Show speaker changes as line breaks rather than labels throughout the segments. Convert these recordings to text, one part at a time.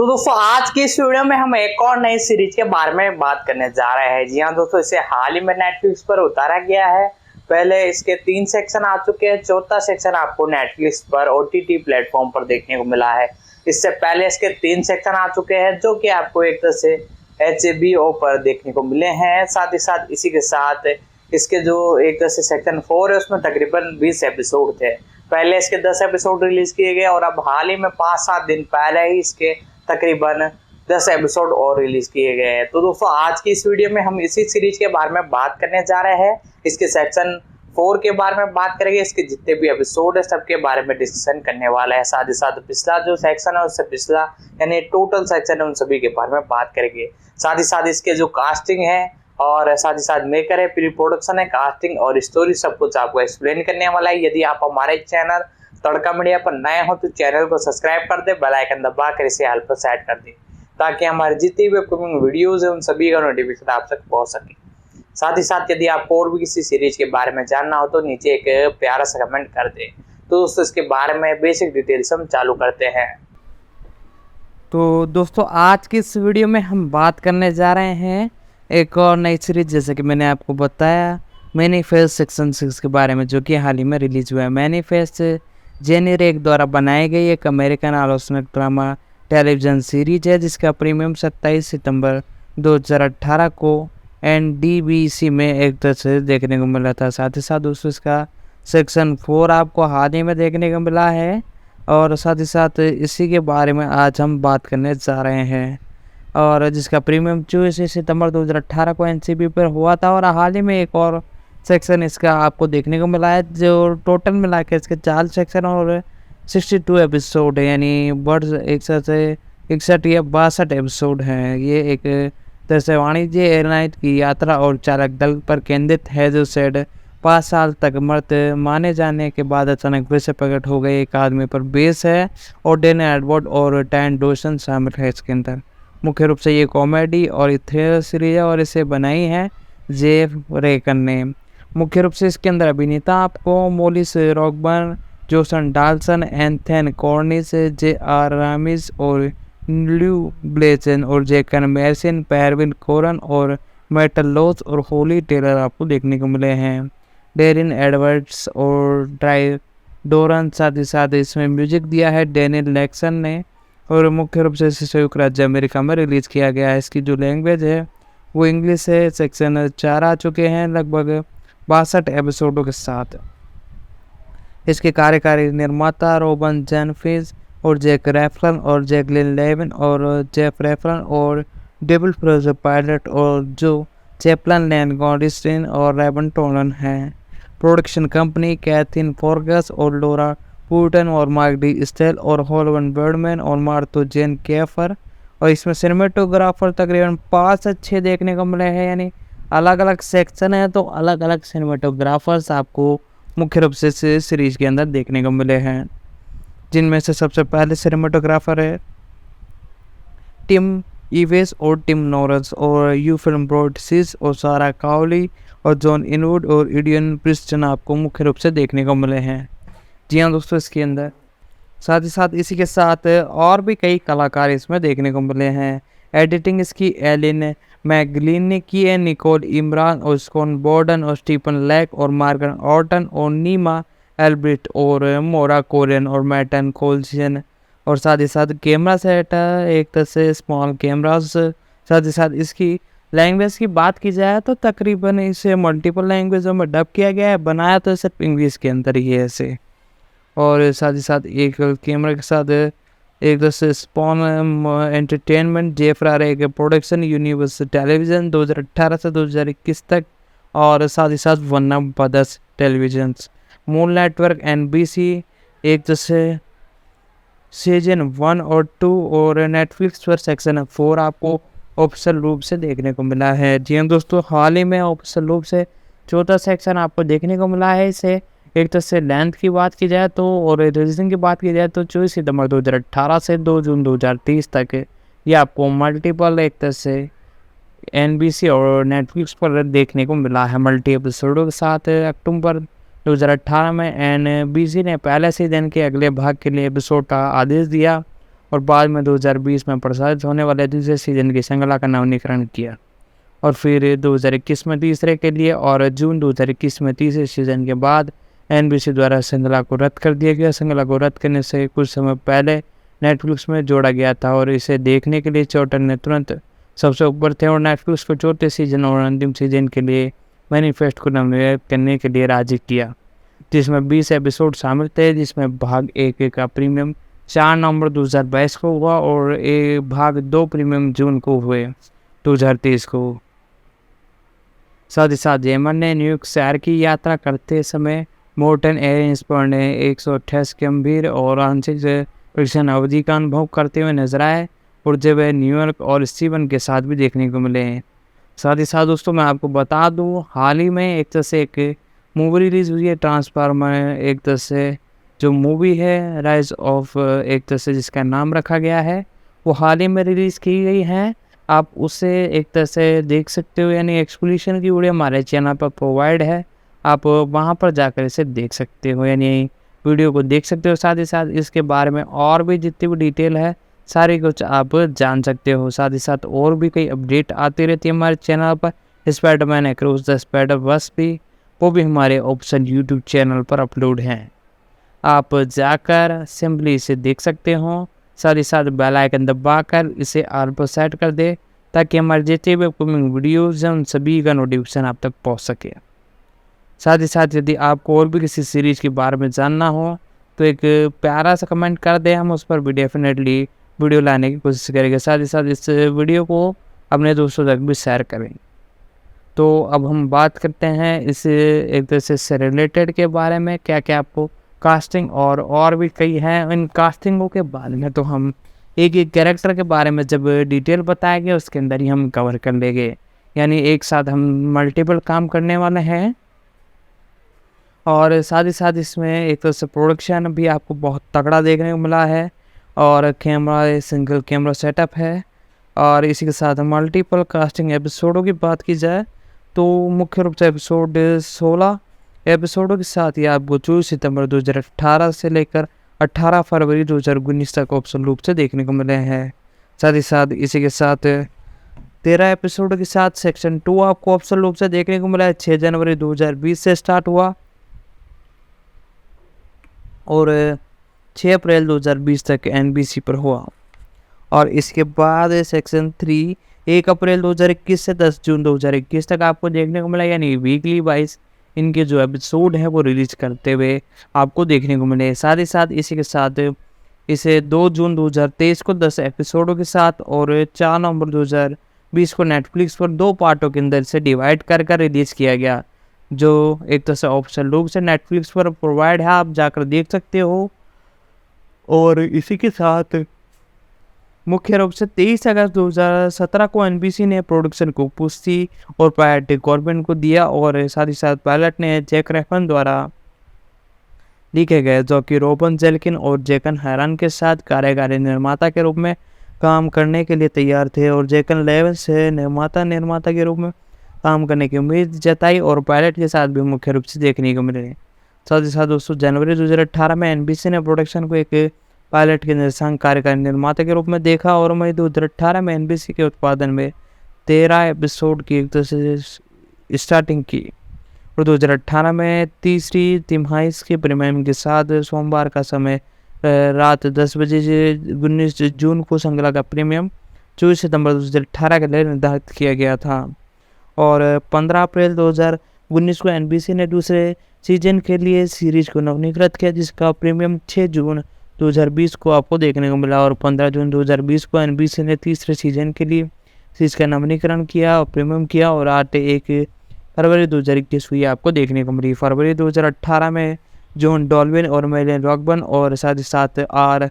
तो दोस्तों आज की इस वीडियो में हम एक और नई सीरीज के बारे में बात करने जा रहे हैं। जी हाँ दोस्तों, इसे हाल ही में नेटफ्लिक्स पर उतारा गया है। पहले इसके 3 सेक्शन आ चुके हैं, चौथा सेक्शन आपको नेटफ्लिक्स पर ओटीटी प्लेटफॉर्म पर देखने को मिला है। इससे पहले इसके 3 सेक्शन आ चुके हैं जो कि आपको एक तरह से HBO पर देखने को मिले हैं। साथ ही साथ इसी के साथ इसके जो एक तरह से सेक्शन 4 है उसमें तकरीबन 20 एपिसोड थे। पहले इसके 10 एपिसोड रिलीज किए गए और अब हाल ही में 5-7 दिन पहले ही इसके तकरीबन 10 एपिसोड और रिलीज किए गए हैं। तो दोस्तों आज की इस वीडियो में हम इसी सीरीज के बारे में बात करने जा रहे हैं। इसके सेक्शन 4 के बारे में बात करेंगे, इसके जितने भी एपिसोड है सबके बारे में डिस्कशन करने वाला है। साथ ही साथ पिछला जो सेक्शन है उससे पिछला यानी टोटल सेक्शन है उन सभी के बारे में बात करेंगे। साथ ही साथ इसके जो कास्टिंग है और साथ ही साथ मेकर है, प्री प्रोडक्शन है, कास्टिंग और स्टोरी सब कुछ आपको एक्सप्लेन करने वाला है। यदि आप हमारे चैनल तड़का मीडिया पर नए हो तो चैनल को सब्सक्राइब कर दे, बेल आइकन दबा कर इसे ऑल पर सेट कर दे ताकि हमारे जितनी भी अपकमिंग वीडियोस है उन सभी का नोटिफिकेशन आप तक पहुंच सके। साथ ही साथ यदि आपको और भी किसी सीरीज के बारे में जानना हो तो नीचे एक प्यारा सा कमेंट कर दे। तो दोस्तों इसके बारे में बेसिक डिटेल्स हम चालू करते हैं।
तो दोस्तों आज की इस वीडियो में हम बात करने जा रहे हैं एक और नई सीरीज, जैसे कि मैंने आपको बताया मैनीफेस्ट सेक्शन 6 के बारे में, जो कि हाल ही में रिलीज हुआ है। मैनीफेस्ट जेनी रेक द्वारा बनाई गई एक अमेरिकन आलोचनात्मक ड्रामा टेलीविज़न सीरीज है जिसका प्रीमियम 27 सितंबर 2018 को NBC में एक तरह से देखने को मिला था। साथ ही साथ दोस्तों इसका सेक्शन 4 आपको हाल ही में देखने को मिला है और साथ ही साथ इसी के बारे में आज हम बात करने जा रहे हैं। और जिसका प्रीमियम 24 सितंबर 2018 को NBC पर हुआ था और हाल ही में एक और सेक्शन इसका आपको देखने को मिला है, जो टोटल मिला के इसके 4 सेक्शन और 62 एपिसोड है, यानी वर्ष 61 या 62 एपिसोड हैं। ये एक तरह से वाणिज्य एयरलाइन की यात्रा और चालक दल पर केंद्रित है, जो सेड 5 साल तक मृत माने जाने के बाद अचानक फिर से प्रकट हो गए एक आदमी पर बेस है और डेन एडवर्ड और टैन डोसन शामिल है इसके अंदर। मुख्य रूप से ये कॉमेडी और थ्रिलर सीरीज है और इसे बनाई है जेफ रेकन ने। मुख्य रूप से इसके अंदर अभिनेता आपको मोलिस रॉकबर्न, जोसन डाल्सन, एंथन कॉर्निस, JR रामिस और ल्यू ब्लेचन और जेकन मैरसन, पैरविन कोरन और मेटल लॉस और होली टेलर आपको देखने को मिले हैं। डेरिन एडवर्ड्स और ड्राई डोरन, साथ ही साथ इसमें म्यूजिक दिया है डेनियल लेक्सन ने और मुख्य रूप से इसे संयुक्त राज्य अमेरिका में रिलीज़ किया गया है। इसकी जो लैंग्वेज है वो इंग्लिश है। सेक्शन 4 आ चुके हैं लगभग 62 एपिसोडों के साथ। इसके कार्यकारी निर्माता रोबन जेनफिस और जैक रेफलन और जैकलिन लेविन और जेफ रेफलन और डेविड फ्रेजर पायलट और जो चैपलन लैन गॉडिस्टिन और रेबन टोलन हैं। प्रोडक्शन कंपनी कैथिन फॉर्गस और लोरा पूटन और मार्क डी स्टेल और हॉलवन बर्डमैन और मार्तो जेन कैफर। और इसमें सिनेमेटोग्राफर तकरीबन 5 अच्छे देखने को मिले हैं, यानी अलग अलग सेक्शन है तो अलग अलग सिनेमेटोग्राफर्स आपको मुख्य रूप से सीरीज के अंदर देखने को मिले हैं, जिनमें से सबसे पहले सिनेमेटोग्राफर है टिम इवेस और टिम नॉरस और यू फिल्म ब्रॉडसीज और सारा काउली और जॉन इनवुड और इडियन प्रिस्टन आपको मुख्य रूप से देखने को मिले हैं। जी हाँ दोस्तों, इसके अंदर साथ ही साथ इसी के साथ और भी कई कलाकार इसमें देखने को मिले हैं। एडिटिंग इसकी एलिन मैगलिन ने की है, निकोल इमरान और स्कॉन बॉर्डन और स्टीफन लैक और मार्गन ऑर्टन और नीमा एल्ब्रिट और मोरा कोरियन और मैटन कोल्सियन। और साथ ही साथ कैमरा सेट एक तरह से स्मॉल कैमरास। साथ ही साथ इसकी लैंग्वेज की बात की जाए तो तकरीबन इसे मल्टीपल लैंग्वेजों में डब किया गया है, बनाया तो सिर्फ इंग्लिश के अंदर ही है इसे। और साथ ही साथ एक कैमरा के साथ एक दोस्त स्पॉन एंटरटेनमेंट, जेफ्रा रेक प्रोडक्शन, यूनिवर्स टेलीविज़न 2018 से 2021 तक और साथ ही साथ Warner brothers television, moon network, NBC एक जैसे सीजन 1 और 2 और नेटफ्लिक्स पर सेक्शन 4 आपको ऑफिशियल रूप से देखने को मिला है। जी हाँ दोस्तों, हाल ही में ऑफिशियल रूप से 4था सेक्शन आपको देखने को मिला है। इसे एक तरह से लेंथ की बात की जाए तो और रिलीजिंग की बात की जाए तो 24 सितंबर 2018 से 2 जून 2030 तक ये आपको मल्टीपल एक तरह से NBC और नेटफ्लिक्स पर देखने को मिला है मल्टी एपिसोडों के साथ। अक्टूबर 2018 में NBC ने पहले सीजन के अगले भाग के लिए एपिसोड का आदेश दिया और बाद में 2020 में प्रसारित होने वाले दूसरे सीजन की श्रृंखला का नवीनीकरण किया। और फिर 2021 में तीसरे के लिए और जून 2021 में तीसरे सीजन के बाद NBC द्वारा श्रृंखला को रद्द कर दिया गया। श्रृंखला को रद्द करने से कुछ समय पहले नेटफ्लिक्स में जोड़ा गया था और इसे देखने के लिए चौटन ने तुरंत सबसे ऊपर थे और नेटफ्लिक्स को चौथे सीजन और अंतिम सीजन के लिए मैनिफेस्ट को नॉमिनेट करने के लिए राजी किया, जिसमें 20 एपिसोड शामिल थे, जिसमें भाग 1 का प्रीमियम 4 नवंबर 2022 को हुआ और भाग 2 प्रीमियम जून को हुए 2023 को। साथ ही साथ जेमन ने न्यूयॉर्क शहर की यात्रा करते समय मोर्टन एयरलाइंस पर ने 128 गंभीर और आंशिक परीक्षण अवधि का अनुभव करते हुए नजर आए और जब वह न्यूयॉर्क और स्टीवन के साथ भी देखने को मिले हैं। साथ ही साथ दोस्तों मैं आपको बता दूं, हाल ही में एक तरह से एक मूवी रिलीज़ हुई है ट्रांसफार्मर, एक तरह से जो मूवी है राइज ऑफ, एक तरह से जिसका नाम रखा गया है, वो हाल ही में रिलीज़ की गई है। आप उसे एक तरह से देख सकते हो, यानी एक्सप्लेनेशन की वीडियो हमारे चैनल पर प्रोवाइड है, आप वहाँ पर जाकर इसे देख सकते हो, यानी वीडियो को देख सकते हो। साथ ही साथ इसके बारे में और भी जितनी भी डिटेल है सारी कुछ आप जान सकते हो। साथ ही साथ और भी कई अपडेट आती रहती है हमारे चैनल पर। स्पाइडरमैन अक्रॉस द स्पाइडरवर्स भी, वो भी हमारे ऑप्शन यूट्यूब चैनल पर अपलोड हैं, आप जाकर सिंपली इसे देख सकते हो। साथ ही साथ बेल आइकन दबाकर इसे ऑल पर सेट कर दे ताकि हमारे जितने भी अपकमिंग वीडियोज़ हैं उन सभी का नोटिफिकेशन आप तक पहुंच सके। साथ ही साथ यदि आपको और भी किसी सीरीज़ के बारे में जानना हो तो एक प्यारा सा कमेंट कर दें, हम उस पर भी डेफिनेटली वीडियो लाने की कोशिश करेंगे। साथ ही साथ इस वीडियो को अपने दोस्तों तक भी शेयर करें। तो अब हम बात करते हैं इस एक तरह से रिलेटेड के बारे में, क्या क्या आपको कास्टिंग और भी कई हैं इन कास्टिंगों के बारे में। तो हम एक एक कैरेक्टर के बारे में जब डिटेल बताया गया उसके अंदर ही हम कवर कर लेंगे, यानी एक साथ हम मल्टीपल काम करने वाले हैं। और साथ ही साथ इसमें एक तरह से प्रोडक्शन भी आपको बहुत तगड़ा देखने को मिला है और कैमरा सिंगल कैमरा सेटअप है। और इसी के साथ मल्टीपल कास्टिंग एपिसोडों की बात की जाए तो मुख्य रूप से एपिसोड 16 एपिसोडों के साथ ही आपको 24 सितंबर 2018 से लेकर 18 फरवरी 2019 तक ऑप्शन रूप से देखने को मिले हैं। साथ ही साथ इसी के साथ 13 एपिसोड के साथ सेक्शन 2 आपको ऑप्शन रूप से देखने को मिला है। 6 जनवरी 2020 से स्टार्ट हुआ और 6 अप्रैल 2020 तक NBC पर हुआ। और इसके बाद सेक्शन 3 1 अप्रैल 2021 से 10 जून 2021 तक आपको देखने को मिला, यानी वीकली वाइज इनके जो एपिसोड है वो रिलीज करते हुए आपको देखने को मिले। साथ ही साथ इसी के साथ इसे 2 जून 2023 को 10 एपिसोडों के साथ और 4 नवंबर 2020 को नेटफ्लिक्स पर 2 पार्टों के अंदर से डिवाइड कर रिलीज़ किया गया, जो एक तरह से ऑप्शन रूप से नेटफ्लिक्स पर प्रोवाइड है, आप जाकर देख सकते हो। और इसी के साथ मुख्य रूप से 23 अगस्त 2017 को NBC ने प्रोडक्शन को पुष्टि और पायलट गवर्नमेंट को दिया और साथ ही साथ पायलट ने जैक रेफन द्वारा लिखे गए, जो कि रोबन जेल्किन और जैकन हैरन के साथ कार्यकारी निर्माता के रूप में काम करने के लिए तैयार थे और जैकन लेवल से निर्माता के रूप में काम करने की उम्मीद जताई और पायलट के साथ भी मुख्य रूप से देखने को मिले। साथ ही साथ दोस्तों जनवरी 2018 में NBC ने प्रोडक्शन को एक पायलट के निर्देशक कार्यकारी निर्माता के रूप में देखा और मई 2018 में NBC के उत्पादन में 13 एपिसोड की एक तरह से स्टार्टिंग की और 2018 में तीसरी तिमाही के प्रीमियम के साथ सोमवार का समय रात 10 बजे से 19 जून को श्रृंखला का प्रीमियम 24 सितंबर 2018 के लिए निर्धारित किया गया था। और 15 अप्रैल 2019 को NBC ने दूसरे सीजन के लिए सीरीज को नवीनीकृत किया, जिसका प्रीमियम 6 जून 2020 को आपको देखने को मिला और 15 जून 2020 को NBC ने तीसरे सीजन के लिए सीरीज का नवीनीकरण किया और प्रीमियम किया और 1 फरवरी 2021 हुई आपको देखने को मिली। फरवरी 2018 में जॉन डॉल्विन और मेलिन रॉकबर्न और साथ ही साथ आर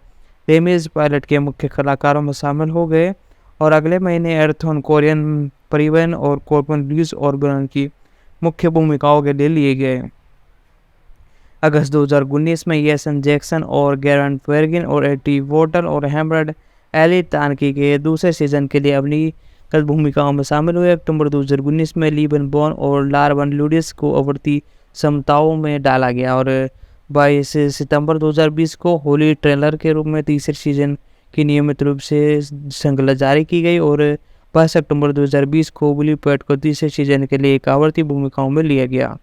रेमिज पायलट के मुख्य कलाकारों में शामिल हो गए और अगले महीने एर्थन कोरियन परिवहन और कॉर्पन ल्यूस और ब्रन की मुख्य भूमिकाओं के लिए लिए गए। अगस्त 2019 में येसन जैक्सन और गैरन फेर्गिन और एटी वोटर और हैमर्ड एली तानकी के दूसरे सीजन के लिए अपनी कल भूमिकाओं में शामिल हुए। अक्टूबर 2019 में लीबन बॉन और लारवन लूडिस को अवर्ती समताओं में डाला गया और 22 सितंबर 2020 को होली ट्रेलर के रूप में तीसरे सीजन की नियमित रूप से श्रृंखला जारी की गई और 5 अक्टूबर 2020 को बुली पैट को तीसरे सीजन के लिए एक आवर्ती भूमिकाओं में लिया गया।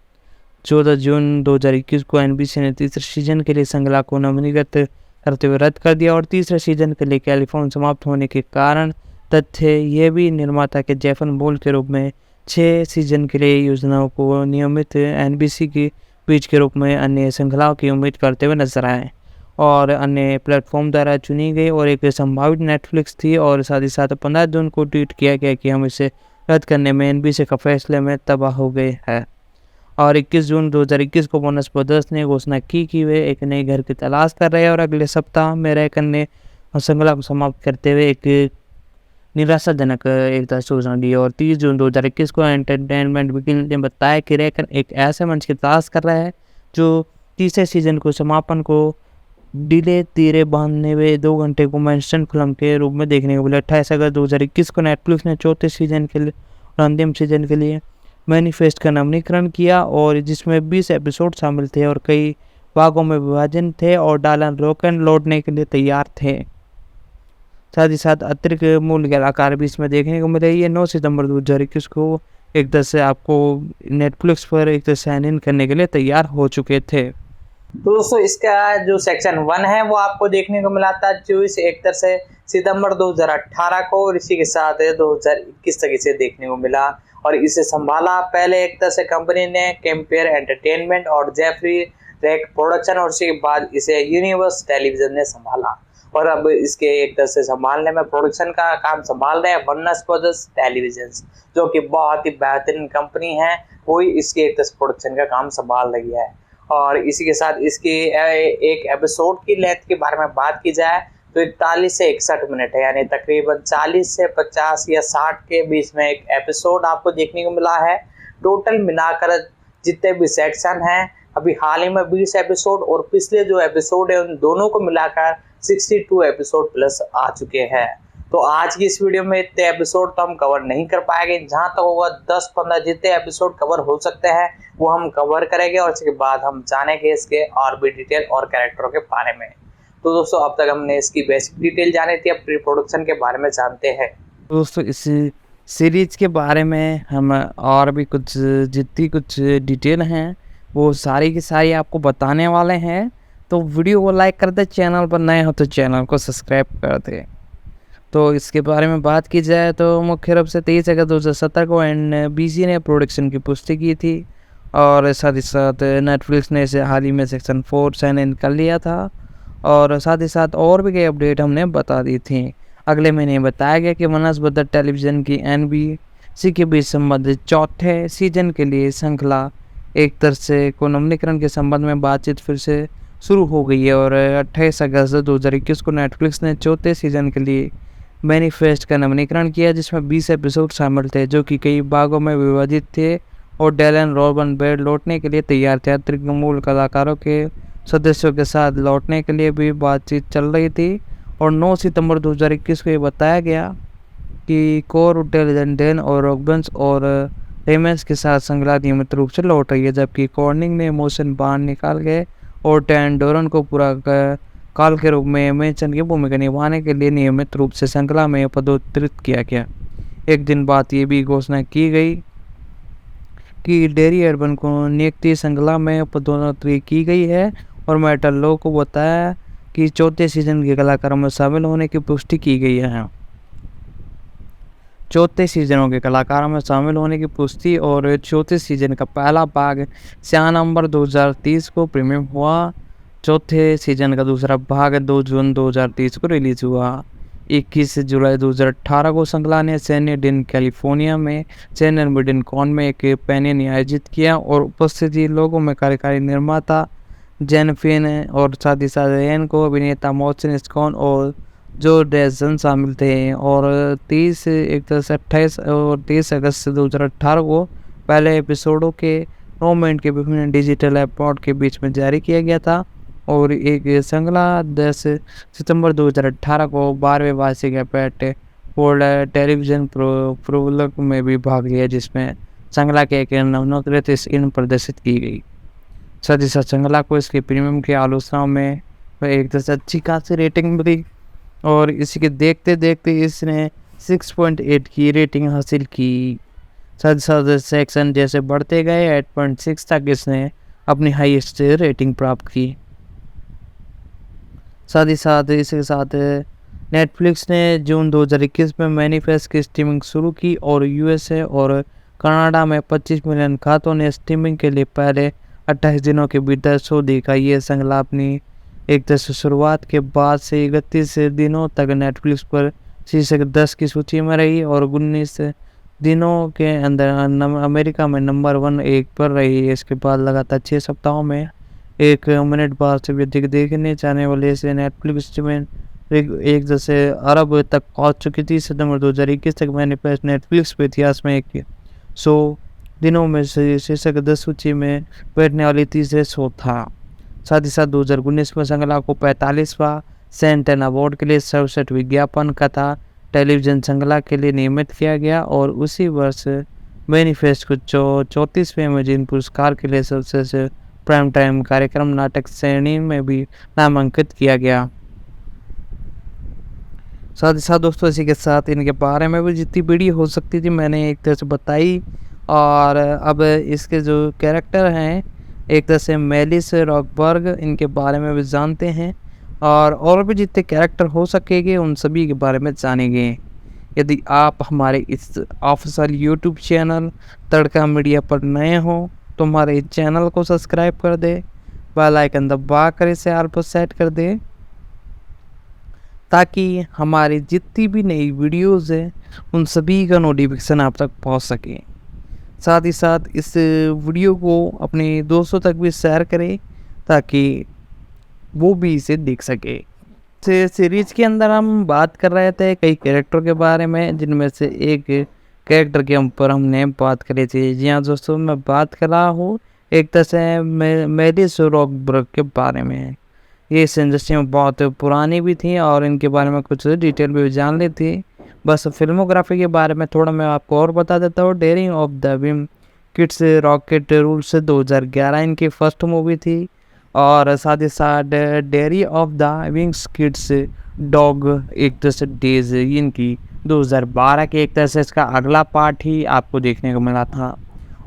14 जून 2021 को एनबीसी ने तीसरे सीजन के लिए श्रृंखला को नवीनीकृत करते हुए रद्द कर दिया और तीसरे सीजन के लिए कैलिफोर्निया समाप्त होने के कारण तथ्य ये भी निर्माता के जेफन बोल के रूप में 6 सीजन के लिए योजनाओं को नियमित एनबीसी की बीच के रूप में अन्य श्रृंखलाओं की उम्मीद करते हुए नजर आए और अन्य प्लेटफॉर्म द्वारा चुनी गई और एक संभावित नेटफ्लिक्स थी और साथ ही साथ 15 जून को ट्वीट किया गया कि हम इसे रद्द करने में एनबीसी का फैसले में तबाह हो गए हैं। और 21 जून 2021 को वार्नर ब्रदर्स ने घोषणा की कि वे एक नए घर की तलाश कर रहे हैं और अगले सप्ताह में रेकन ने श्रृंखला को समाप्त करते हुए एक निराशाजनक एक सूचना दी और 30 जून 2021 को एंटरटेनमेंट वीकली ने बताया कि रेकन एक ऐसे मंच की तलाश कर रहा है जो तीसरे सीजन को समापन को डिले तीरे बांधने हुए 2 घंटे को मैंशन फिल्म के रूप में देखने को मिला। 28 अगस्त 2021 को नेटफ्लिक्स ने चौथे सीजन के लिए और अंतिम सीजन के लिए मैनिफेस्ट का नामकरण किया और जिसमें 20 एपिसोड शामिल थे और कई भागों में विभाजन थे और डालन रोकन लौटने के लिए तैयार थे। साथ ही साथ अतिरिक्त मूल कलाकार भी इसमें देखने को मिले। ये 9 सितंबर 2021 को एक तरह से आपको नेटफ्लिक्स पर एक तरह साइन इन करने के लिए तैयार हो चुके थे।
तो दोस्तों इसका जो सेक्शन 1 है वो आपको देखने को मिला था 24 एक तरह से सितंबर 2018 को और इसी के साथ 2021 तक इसे देखने को मिला और इसे संभाला पहले एक तरह से कंपनी ने कैम्पेयर एंटरटेनमेंट और जेफरी रेक प्रोडक्शन और उसके बाद इसे यूनिवर्स टेलीविजन ने संभाला और अब इसके एक तरह से संभालने में प्रोडक्शन का काम संभाल रहे हैं वार्नर ब्रदर्स टेलीविजन जो कि बहुत ही बेहतरीन कंपनी है, वही इसके एक तरह से प्रोडक्शन का काम संभाल रही है। और इसी के साथ इसकी एक एपिसोड की लेंथ के बारे में बात की जाए तो 41 से 61 मिनट है, यानी तकरीबन 40 से 50 या 60 के बीच में एक एपिसोड आपको देखने को मिला है। टोटल मिलाकर जितने भी सेक्शन हैं अभी हाल ही में 20 एपिसोड और पिछले जो एपिसोड है उन दोनों को मिलाकर 62 एपिसोड प्लस आ चुके हैं। तो आज की इस वीडियो में इतने एपिसोड तो हम कवर नहीं कर पाएंगे, जहां तक होगा 10-15 जितने एपिसोड कवर हो सकते हैं वो हम कवर करेंगे और उसके बाद हम जानेंगे इसके और भी डिटेल और कैरेक्टरों के बारे में। तो दोस्तों अब तक हमने इसकी बेसिक डिटेल जानी थी, अब प्री प्रोडक्शन के बारे में जानते हैं।
दोस्तों इस सीरीज के बारे में हम और भी कुछ जितनी कुछ डिटेल हैं वो सारी की सारी आपको बताने वाले हैं। तो वीडियो को लाइक कर दे, चैनल पर नए हो तो चैनल को सब्सक्राइब कर दे। तो इसके बारे में बात की जाए तो मुख्य रूप से 23 अगस्त 2017 को एनबीसी ने प्रोडक्शन की पुष्टि की थी और साथ ही साथ नेटफ्लिक्स ने इसे हाल ही में सेक्शन 4 साइन इन कर लिया था और साथ ही साथ और भी कई अपडेट हमने बता दी थी। अगले महीने बताया गया कि वार्नर ब्रदर्स टेलीविजन की एनबीसी के बीच संबंधित चौथे सीजन के लिए श्रृंखला एक तरह से को नवीनीकरण के संबंध में बातचीत फिर से शुरू हो गई है और 28 अगस्त 2021 को नेटफ्लिक्स ने चौथे सीजन के लिए मैनिफेस्ट का नवीनीकरण किया जिसमें 20 एपिसोड शामिल थे जो कि कई भागों में विभाजित थे और डैलन रोबन बेड लौटने के लिए तैयार थे। अतिरिक्त मूल कलाकारों के सदस्यों के साथ लौटने के लिए भी बातचीत चल रही थी और 9 सितंबर 2021 को ये बताया गया कि कोर टेलीविजन डेन और रॉकबंस और रेमेंस के साथ श्रृंखला नियमित रूप से लौट रही है, जबकि कॉर्निंग ने मोशन बाहर निकाल गए और टैन डोरन को पूरा काल के रूप में मेंशन की भूमिका निभाने के लिए नियमित रूप से श्रृंखला में पदोन्नत किया गया। एक दिन बाद ये भी घोषणा की गई कि डेरी अर्बन को नियुक्ति श्रृंखला में पदोन्नत की गई है और मेटल लो को बताया कि चौथे सीजन के कलाकारों में शामिल होने की पुष्टि की गई है। चौथे सीजनों के कलाकारों में शामिल होने की पुष्टि और चौथे सीजन का पहला भाग 6 नवंबर 2030 को प्रीमियम हुआ। चौथे सीजन का दूसरा भाग 2 जून 2030 को रिलीज हुआ। 21 जुलाई 2018 को श्रृंखला ने सैन्य दिन कैलिफोर्निया में सैन्य मिडन कॉन में एक पैनियन आयोजित किया और उपस्थिति लोगों में कार्यकारी निर्माता जेनफिन और साथ ही साथ रेन को अभिनेता मोशन स्कॉन और जो डेजन शामिल थे और 28 और 23 अगस्त 2018 को पहले एपिसोडों के 9 मिनट के विभिन्न डिजिटल एपिसोड के बीच में जारी किया गया था और एक श्रृंखला 10 सितंबर 2018 को 12वें वार्षिक एपेट वर्ल्ड टेलीविजन प्रोलग में भी भाग लिया जिसमें श्रृंखला के एक नवनीकृत स्क्रीन प्रदर्शित की गई। साथ ही साथ श्रृंखला को इसके प्रीमियम की आलोचनाओं में एक तरह से अच्छी खासी रेटिंग मिली और इसी के देखते देखते इसने 6.8 की रेटिंग हासिल की। साथ ही साथ सेक्शन जैसे बढ़ते गए 8.6 तक इसने अपनी हाईएस्ट रेटिंग प्राप्त की। साथ ही साथ इसके साथ नेटफ्लिक्स ने जून 2021 में मैनिफेस्ट की स्ट्रीमिंग शुरू की और यूएसए और कनाडा में 25 मिलियन खातों ने स्ट्रीमिंग के लिए पहले 28 दिनों के भीतर शो देखा। ये श्रृंखला अपनी एक तरह से शुरुआत के बाद से 31 दिनों तक नेटफ्लिक्स पर शीर्षक 10 की सूची में रही और 19 दिनों के अंदर अमेरिका में नंबर 1 पर रही। इसके बाद लगातार 6 सप्ताहों में 1 मिनट बाद से भी अधिक देखने जाने वाले से नेटफ्लिक्स में 1 अरब तक पहुंच चुकी थी। सितंबर 2021 तक मैनिफेस्ट नेटफ्लिक्स पे इतिहास में 100 दिनों में शीर्षक 10 सूची में बैठने वाली तीसरे शो था। साथ ही साथ 2019 में श्रृंखला को 45वां सेंटन अवार्ड के लिए सर्वश्रेष्ठ विज्ञापन कथा टेलीविजन श्रृंखला के लिए नियमित किया गया और उसी वर्ष मैनिफेस्ट को 34वें अमेजन पुरस्कार के लिए सबसे प्राइम टाइम कार्यक्रम नाटक श्रेणी में भी नामांकित किया गया। साथ ही साथ दोस्तों इसी के साथ इनके बारे में भी जितनी वीडियो हो सकती थी मैंने एक तरह से बताई। और अब इसके जो कैरेक्टर हैं एक तरह से मेलिस रॉकबर्ग, इनके बारे में भी जानते हैं और भी जितने कैरेक्टर हो सकेंगे उन सभी के बारे में जानेंगे। यदि आप हमारे इस ऑफिशियल यूट्यूब चैनल तड़का मीडिया पर नए हो तो हमारे इस चैनल को सब्सक्राइब कर दे, बेल आइकन दबा कर इसे ऑल पर सेट कर दे ताकि हमारी जितनी भी नई वीडियोस है उन सभी का नोटिफिकेशन आप तक पहुंच सके। साथ ही साथ इस वीडियो को अपने दोस्तों तक भी शेयर करें ताकि वो भी इसे देख सके। सीरीज के अंदर हम बात कर रहे थे कई कैरेक्टर के बारे में, जिनमें से एक कैरेक्टर के ऊपर हमने बात करी थी। जी हाँ दोस्तों, मैं बात कर रहा हूँ एक तरह से मेलिस रॉकबर्ग के बारे में। ये इस इंडस्ट्री में बहुत पुरानी भी थी और इनके बारे में कुछ डिटेल भी जान ली थी। बस फिल्मोग्राफी के बारे में थोड़ा मैं आपको और बता देता हूँ। Daring of the whim kids rocket rules 2011 इनकी फर्स्ट मूवी थी और साथ ही साथ dairy of the wings kids dog एक तरह से डेज इनकी 2012 के एक तरह से इसका अगला पार्ट ही आपको देखने को मिला था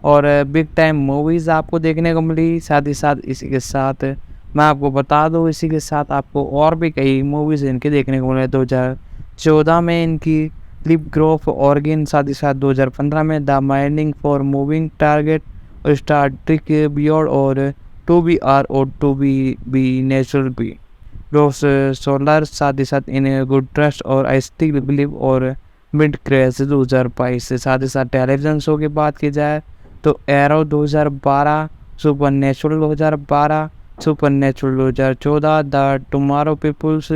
और बिग टाइम मूवीज़ आपको देखने को मिली। साथ ही साथ इसी के साथ मैं आपको बता दूँ, इसी के साथ आपको और भी कई मूवीज़ इनके देखने को मिले। 2014 में इनकी लिप ग्रोफ ऑर्गेन, साथ ही साथ 2015 में the mining for moving target और स्टार ट्रिक बियॉन्ड और टू बी आर और to be natural be Ross solar, साथ ही साथ इन गुड ट्रस्ट और आई स्टिल बिलीव और मिड क्रैश 2022 से। साथ ही साथ टेलीविज़न शो की बात की जाए तो Arrow 2012, supernatural 2012, supernatural 2014, the tomorrow peoples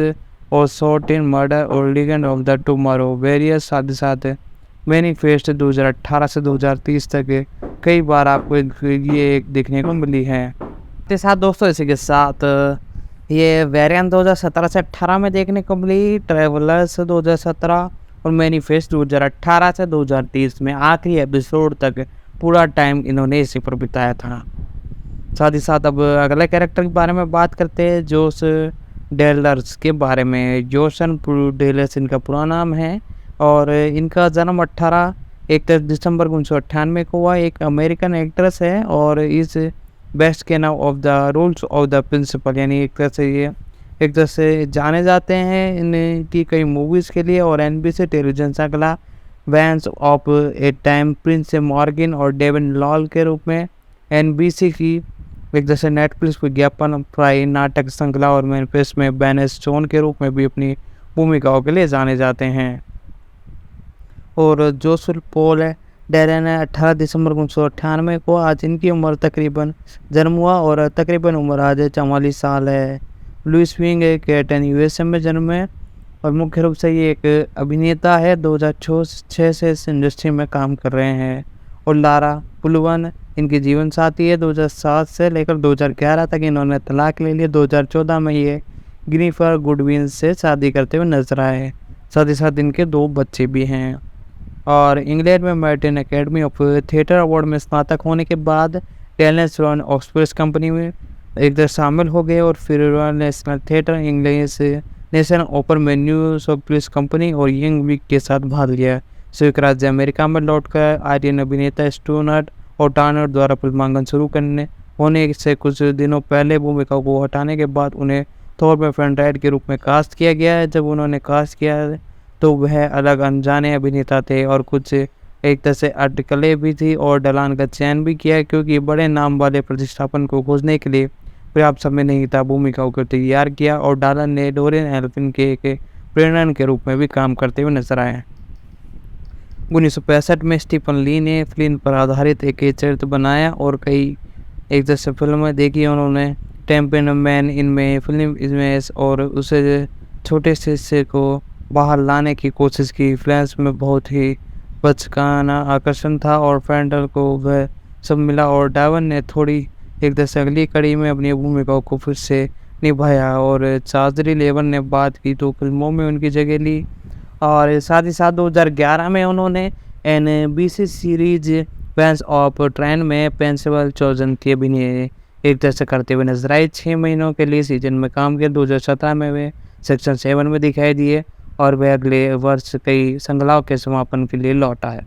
और शॉर्ट इन मर्डर और legend of the tomorrow various. साथ ही साथ मैनिफेस्ट 2018 से 2030 तक कई बार आपको ये देखने को मिली है। इसके साथ दोस्तों इसी के साथ ये वेरिएंट 2017 से 18 में देखने को मिली, ट्रेवलर्स 2017 और मैनिफेस्ट 2018 से 2030 में आखिरी एपिसोड तक पूरा टाइम इन्होंने इसी पर बिताया था। साथ ही साथ अब अगले कैरेक्टर के बारे में बात करते हैं, जोश डेलर्स के बारे में। जोशन डेलर्स इनका पूरा नाम है और इनका जन्म 31 दिसंबर 1998 को हुआ। एक अमेरिकन एक्ट्रेस है और इस बेस्ट के नाम of the rules of the principal, यानी एक तरह से जाने जाते हैं इनकी कई मूवीज़ के लिए और NBC टेलीविजन श्रृंखला vance of a time prince Morgan और डेविन लॉल के रूप में, NBC की एक जैसे नेटफ्लिक्स विज्ञापन प्राई नाटक श्रृंखला और मैनिफेस्ट में बैनेस स्टोन के रूप में भी अपनी भूमिकाओं के लिए जाने जाते हैं। और जोसेफ पॉल डेरन 18 दिसंबर 1998 को, आज इनकी उम्र तकरीबन जन्म हुआ और तकरीबन उम्र आज 44 साल है। लुइस विंग केटन USA में जन्म है और मुख्य रूप से ये एक अभिनेता है। 2006 से इस इंडस्ट्री में काम कर रहे हैं। और लारा पुलवन इनकी जीवन साथी है। 2007 से लेकर 2011 तक इन्होंने तलाक ले लिया। 2014 में ये गिनिफर गुडविन से शादी करते हुए नजर आए। साथ ही साथ इनके 2 बच्चे भी हैं। और इंग्लैंड में Martin academy of theatre award में स्नातक होने के बाद टैलेंट रॉयल ऑक्सफोर्ड कंपनी में एक शामिल हो गए और फिर royal national theatre English nation open में न्यू सॉ पुलिस कंपनी और यंग वीक के साथ भाग लिया। संयुक्त राज्य अमेरिका में लौटकर आर्यन अभिनेता स्टोनर और टर्नर द्वारा फिल्मांकन शुरू करने होने से कुछ दिनों पहले भूमिका को हटाने के बाद उन्हें थॉर में फ्रंटाइड के रूप में कास्ट किया गया है। जब उन्होंने कास्ट किया तो वह अलग अनजाने अभिनेता थे और कुछ एक तरह से अटकलें भी थी और ढलान का चयन भी किया क्योंकि बड़े नाम वाले प्रतिष्ठापन को खोजने के लिए पर्याप्त समय नहीं था। भूमिकाओं को तैयार किया और डालन ने डोरियन एल्फिन के एक प्रेरणा के रूप में भी काम करते हुए नजर आए। 1965 में स्टीफन ली ने फ्लिन पर आधारित एक चरित्र बनाया और कई एक जैसे फिल्में देखी उन्होंने। टेम्पन मैन इनमें फिल्म इमेज और उसे छोटे से हिस्से को बाहर लाने की कोशिश की। फ्लैश में बहुत ही बचकाना आकर्षण था और फैंडल को वह सब मिला और डावन ने थोड़ी एक दस अगली कड़ी में अपनी भूमिकाओं को फिर से निभाया और चार्जरी लेवन ने बाद की 2 फिल्मों में उनकी जगह ली। और साथ ही साथ 2011 में उन्होंने NBC सीरीज बैंस ऑफ ट्रेन में पेंसिबल चोजन की अभिनय एक तरह से करते हुए नजर आए। 6 महीनों के लिए सीजन में काम किया। 2017 में वे सेक्शन 7 में दिखाई दिए और वह अगले वर्ष कई श्रृंखलाओं के समापन के लिए लौटा है।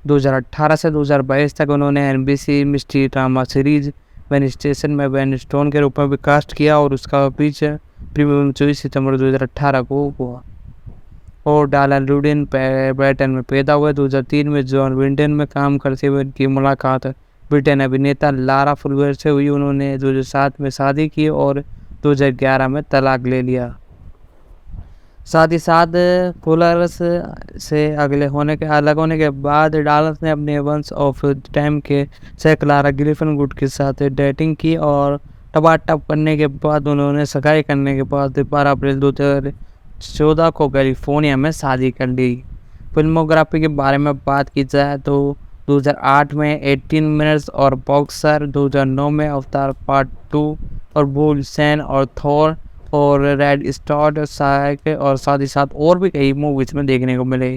2018 से 2022 तक उन्होंने NBC mystery drama series when station में वेन स्टोन के रूप में भी कास्ट किया और उसका पिच प्रीमियम 24 सितंबर 2018 को हुआ। और डालन रूडिन ब्रिटेन में पैदा हुए। 2003 में जॉन विंटन में काम करते हुए उनकी मुलाकात ब्रिटेन अभिनेता लारा फुलवेर से हुई। उन्होंने 2007 में शादी की और 2011 में तलाक ले लिया। साथ ही साथ फुलर्स से अलग होने के बाद डालस ने अपने वंस ऑफ टाइम के से क्लारा ग्रिफिन के साथ डेटिंग की और टपाटप करने के बाद उन्होंने सगाई करने के बाद 12 अप्रैल 2014 को कैलिफोर्निया में शादी कर ली। फिल्मोग्राफी के बारे में बात की जाए तो 2008 में 18 मिनट्स और बॉक्सर, 2009 में अवतार पार्ट 2 और बुल सैन और थॉर और रेड स्टार साइक और साथ ही साथ और भी कई मूवीज में देखने को मिले।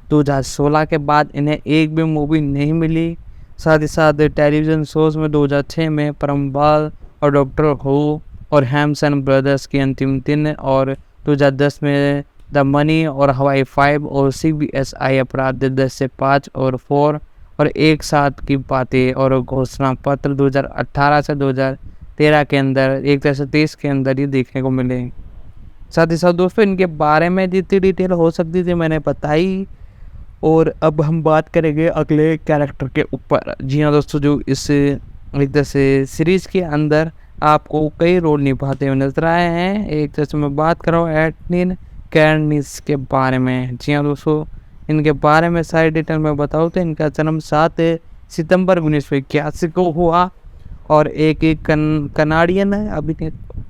2016 के बाद इन्हें एक भी मूवी नहीं मिली। साथ ही साथ टेलीविज़न शोज में 2006 में परम्बाल और डॉक्टर हू और हैम्सन ब्रदर्स की अंतिम दिन और 2010 में द मनी और हवाई 5 और CBSI अपराध 10 से 5 और 4 और एक साथ की बातें और घोषणा पत्र 2018 से 2013 के अंदर एक तरह से 23 के अंदर ही देखने को मिले। साथ ही साथ दोस्तों इनके बारे में जितनी डिटेल हो सकती थी मैंने बताई। और अब हम बात करेंगे अगले कैरेक्टर के ऊपर। जी हाँ दोस्तों, जो इस एक तरह से सीरीज़ के अंदर आपको कई रोल निभाते हुए नजर आए हैं। एक तरह से मैं बात कर रहा हूँ एटनिन कैर्निस के बारे में। जी हाँ दोस्तों, इनके बारे में सारी डिटेल मैं बताऊँ तो इनका जन्म 7 सितंबर 1981 को हुआ और एक कनाडियन अभिनेता,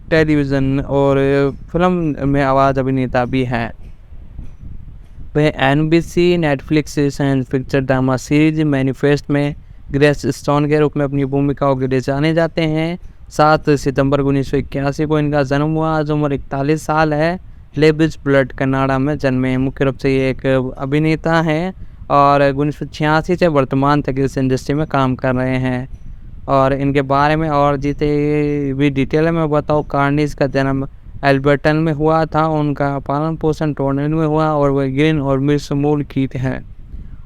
टेलीविज़न और फिल्म में आवाज़ अभिनेता भी हैं। वह NBC Netflix science fiction drama series manifest में ग्रेस स्टोन के रूप में अपनी भूमिकाओं के लिए जाने जाते हैं। 7 सितंबर 1981 को इनका जन्म हुआ। आज उम्र 41 साल है। लेबिस ब्लड कनाडा में जन्मे। मुख्य रूप से ये एक अभिनेता हैं और 1986 से वर्तमान तक इस इंडस्ट्री में काम कर रहे हैं। और इनके बारे में और जितने भी डिटेल में बताऊँ, कार्निस का जन्म एल्बर्टन में हुआ था। उनका पालन पोषण टोरंटो में हुआ और वह ग्रीन और मिर्च मूल की हैं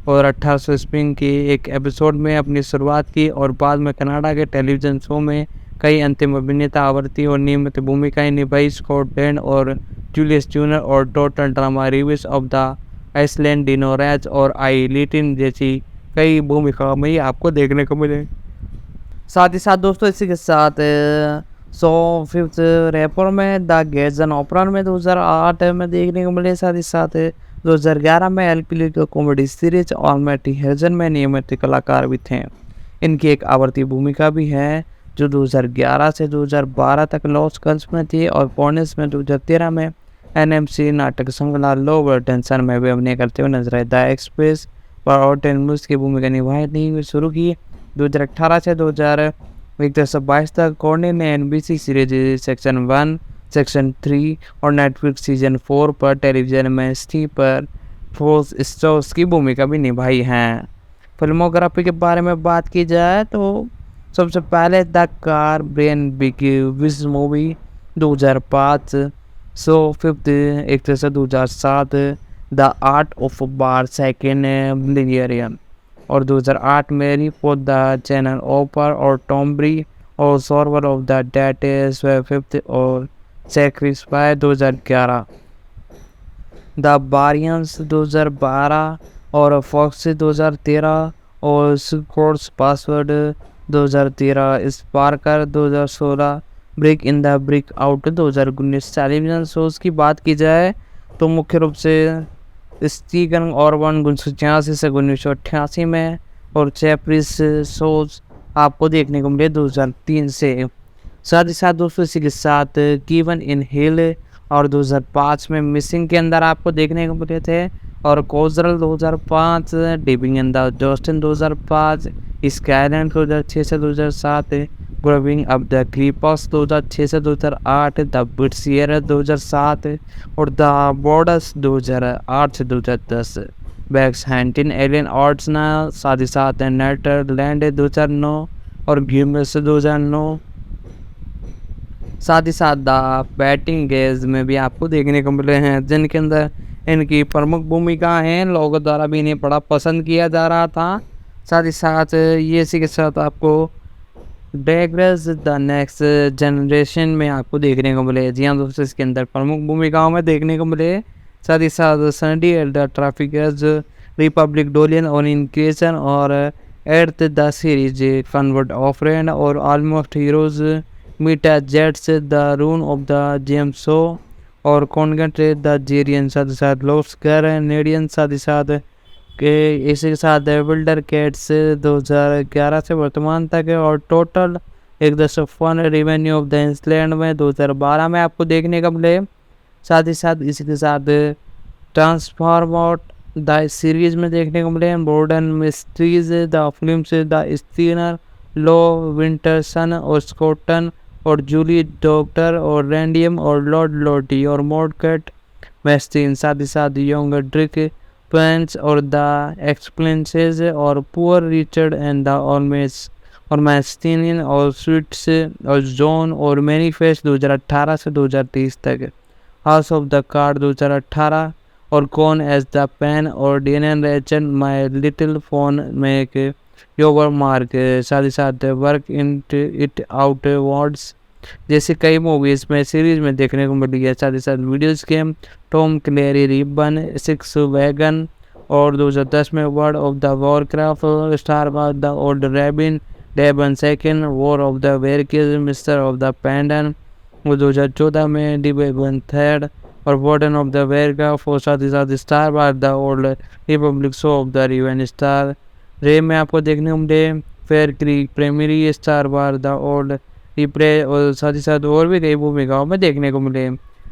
और 1800 स्प्रिंग की एक एपिसोड में अपनी शुरुआत की और बाद में कनाडा के टेलीविज़न शो में कई अंतिम अभिनेता आवर्ती और नियमित भूमिकाएं निभाई। स्कॉट लैंड और जूलियस जूनियर और total drama reviews of the island डिनोरेज और आई लिटिन जैसी कई भूमिकाओं में आपको देखने को मिले। साथ ही साथ दोस्तों इसी के साथ फिफ्थ रैपर में द गेजन ओपरा में 2008 में देखने को मिले। साथ ही साथ 2011 में एलपी कॉमेडी सीरीज ऑलमाइटी हेजन में नियमित कलाकार भी थे। इनकी एक आवर्ती भूमिका भी है जो 2011 से 2012 तक लॉस गर्ल्स में थी और पॉर्निस में 2013 में NMC नाटक श्रृंखला लो टेंशन में भी अभिनय करते हुए नजर आए। द एक्सप्रेस पर और टेनमुस की भूमिका निभाई शुरू की। 2018 से 2022 तक कॉर्नी ने NBC सीरीज सेक्शन 1, सेक्शन 3 और नेटफ्लिक्स सीजन 4 पर टेलीविज़न में स्टी पर फोर्स स्टोर्स की भूमिका भी निभाई हैं। फिल्मोग्राफी के बारे में बात की जाए तो सबसे पहले the car brain big wiz movie 2005, so fifth एक तरह से 2007 the art of bar second मिलेनियरियम, और 2008 में रिपोर्ट द चैनल ओपर और टॉम्ब्री और server of the date is fifth और सेक्रिफाई 2011, द बारियंस 2012 और फॉक्स 2013 और course password 2013, sparker 2016, break in the break out 2019। Television shows की बात की जाए तो मुख्य रूप से स्टीगन और 1986 से 1988 में, और चैप्रिस शोज आपको देखने को मिले 2003 से। साथ ही साथ दोस्तों इसी के साथ कीवन इन हिल और 2005 में मिसिंग के अंदर आपको देखने को मिले थे, और कोजरल 2005, डिविंग इन द जॉस्टिन 2005, स्काईलैंड 2006 से 2007, ग्रोविंग अप द क्रीपर्स 2006 से 2008, द बिटसियर 2007 और द बॉर्डर्स 2008 से 2010, बैक्स हैंटिन एलियन आर्ट्स ना, साथ ही साथ नेटरलैंड 2009 और गेमर्स 2009। साथ ही साथ द बैटिंग गेज में भी आपको देखने को मिले हैं, जिनके अंदर इनकी प्रमुख भूमिका है, लोगों द्वारा भी इन्हें बड़ा पसंद किया जा रहा था। साथ ही साथ ये इसी के साथ आपको डेग्रेस द नेक्स्ट जनरेशन में आपको देखने को मिले। जी हाँ दोस्तों, इसके अंदर प्रमुख भूमिकाओं में देखने को मिले। साथ ही साथ संडी द ट्रैफिकर्स, रिपब्लिक डोलियन और इनक्रेशन और at the series convert of रेंड और ऑलमोस्ट हीरोज, मीटा जेट्स द रून ऑफ द जेम्स शो और कॉन्गेंट द जेरियन, साथ ही साथ लोस्कर नेडियन, साथ ही साथ के इसी के साथ विल्डर कैट्स 2011 से वर्तमान तक है, और टोटल 1.1 रेवेन्यू ऑफ द इंसलैंड में 2012 में आपको देखने को मिले। साथ ही साथ इसी के साथ ट्रांसफॉर्मर द सीरीज में देखने को मिले, मॉडर्न मिस्ट्रीज द फिल्म से द स्टीनर, लो विंटरसन और स्कॉटन और जूली डॉक्टर और रैंडियम और लॉर्ड लोटी और मॉडकट वेस्टिन, साथ ही साथ यंग ड्रिक पेंस और द एक्सप्लेंसेज और पुअर रिचर्ड एंड द ऑलमेस और मैस्टिनियन और स्वीट्स और जॉन और मैनीफेस्ट 2018 से 2030 तक, हाउस ऑफ द कार्ड 2018 और कौन एज द पेन और डीएनएन रेचन my little phone make your mark, साथ ही साथ work in it out words जैसे कई मूवीज में सीरीज में देखने को मिली है। साथ ही साथ वीडियोज गेम टॉम क्लेरी रिबन, सिक्स वैगन और 2010 में World of the Warcraft, Star Wars the old रैबिन, डेबन सेकेंड, वॉर ऑफ द वेरकिज, मिस्टर ऑफ द पैंडन, वो 2014 में डिबेबन थर्ड और वार्डन ऑफ द वेरक्राफ्ट, और साथ ही साथ Star Wars the old republic, show of the raven star ray में आपको देखने को मिले, फेयर क्रीक प्रेमरी, Star Wars the old replay, और साथ ही साथ और भी कई भूमिकाओं में देखने को मिले।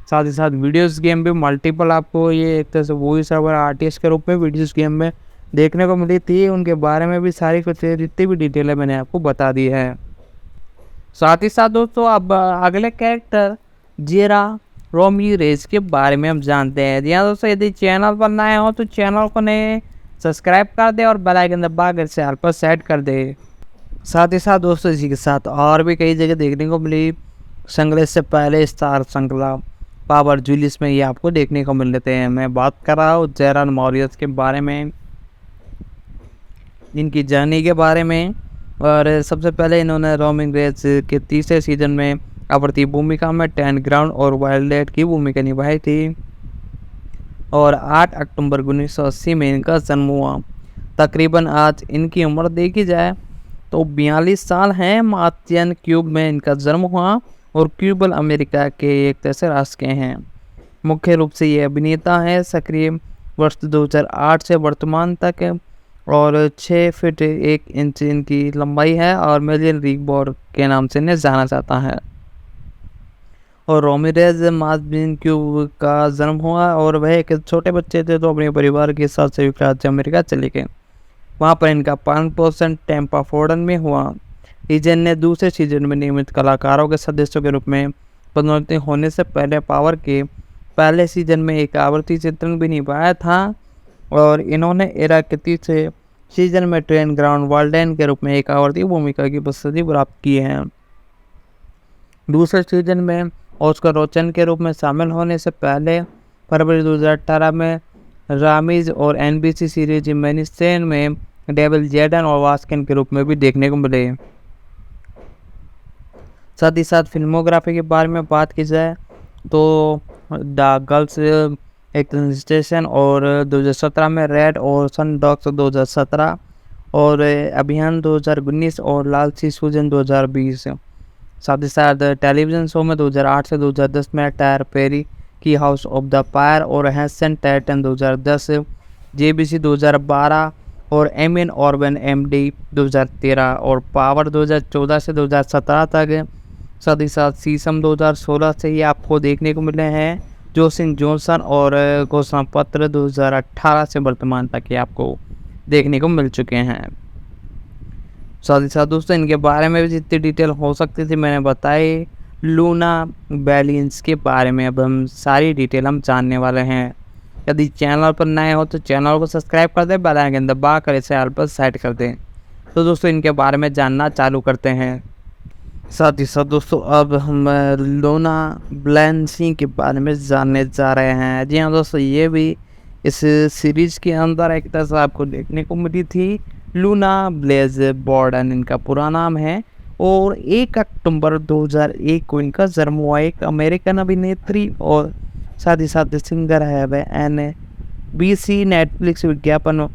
साथ ही साथ वीडियोस गेम भी मल्टीपल आपको ये एक तरह से वही सर्वर आर्टिस्ट के रूप में वीडियोस गेम में देखने को मिली थी, उनके बारे में भी सारी कुछ जितनी भी डिटेल है मैंने आपको बता दी है। साथ ही साथ दोस्तों अब अगले कैरेक्टर जेरा रोमीरेज के बारे में हम जानते हैं। जी हाँ दोस्तों, यदि चैनल पर नए हो तो चैनल को नए सब्सक्राइब कर दे और बेल आइकन दबा कर से ऑल पर सेट कर दे। साथ ही साथ दोस्तों इसी के साथ और भी कई जगह देखने को मिली, संग्लेस से पहले स्टार श्रृंखला पावर जूलियस में ये आपको देखने को मिल लेते हैं। मैं बात कर रहा हूँ जेरन मॉरियस के बारे में, इनकी जर्नी के बारे में। और सबसे पहले इन्होंने रोमिंग रेस के तीसरे सीजन में अपनी भूमिका में 10 ग्राउंड और वाइल्ड की भूमिका निभाई थी, और 8 अक्टूबर 1980 में इनका जन्म हुआ। तकरीबन आज इनकी उम्र देखी जाए तो 42 साल हैं। मार्टियन क्यूब में इनका जन्म हुआ और क्यूबल अमेरिका के एक तरह राष्ट्र के हैं। मुख्य रूप से ये अभिनेता हैं, सक्रिय वर्ष 2008 से वर्तमान तक, और 6 फीट 1 इंच इनकी लंबाई है और मिलियन रिकबॉर के नाम से इन्हें जाना जाता है। और रोमिरेज मार्टिन क्यूब का जन्म हुआ और वह एक छोटे बच्चे थे तो अपने परिवार के साथ संयुक्त राज्य अमेरिका चले गए। वहाँ पर इनका पालन पोषण टेम्पा फोर्डन में हुआ। रीजन ने दूसरे सीजन में नियमित कलाकारों के सदस्यों के रूप में पदोन्नति होने से पहले पावर के पहले सीजन में एक आवर्ती चित्रण भी निभाया था, और इन्होंने एरा के तीसरे सीजन में ट्रेन ग्राउंड वाल्डेन के रूप में एक आवर्ती भूमिका की उपस्थिति प्राप्त की है। दूसरे सीजन में ऑस्कर रोचन के रूप में शामिल होने से पहले फरवरी 2018 में रामीज और NBC सीरीज मैनिस्टेन में डेविल जेडन और वास्किन के रूप में भी देखने को मिले। साथ ही साथ फिल्मोग्राफी के बारे में बात की जाए तो द गर्ल्स स्टेशन और 2017 में रेड और सन डॉग्स 2017 और अभियान 2019 और लाल सी सूजन 2020। साथ ही साथ टेलीविज़न शो में 2008 से 2010 में टायर पेरी की हाउस ऑफ द फायर और हैसन टाइटन 2010, JBC 2012 और एमिन ऑर्बन MD 2013 और पावर 2014 से 2017 तक। साथ ही साथ सीसम 2016 से ही आपको देखने को मिले हैं जोसिन जॉनसन और घोषणा पत्र 2018 से वर्तमान तक ही आपको देखने को मिल चुके हैं। साथ ही साथ दोस्तों इनके बारे में भी जितनी डिटेल हो सकती थी मैंने बताई। लूना बैलिंस के बारे में अब हम सारी डिटेल हम जानने वाले हैं। यदि चैनल पर नए हो तो चैनल को सब्सक्राइब कर दें, बेल आइकन दबा कर इसे ऑल पर सेट कर दें। तो दोस्तों इनके बारे में जानना चालू करते हैं। साथ ही साथ दोस्तों अब हम लूना बैलेंसिंग के बारे में जानने जा रहे हैं। जी हाँ दोस्तों, ये भी इस सीरीज़ के अंदर एक तरह से आपको देखने को मिली थी। लूना ब्लेज बॉर्डन इनका पूरा नाम है और 1 अक्टूबर 2001 को इनका जन्म हुआ। एक अमेरिकन अभिनेत्री और साथ ही साथ सिंगर है वह NBC नेटफ्लिक्स विज्ञापन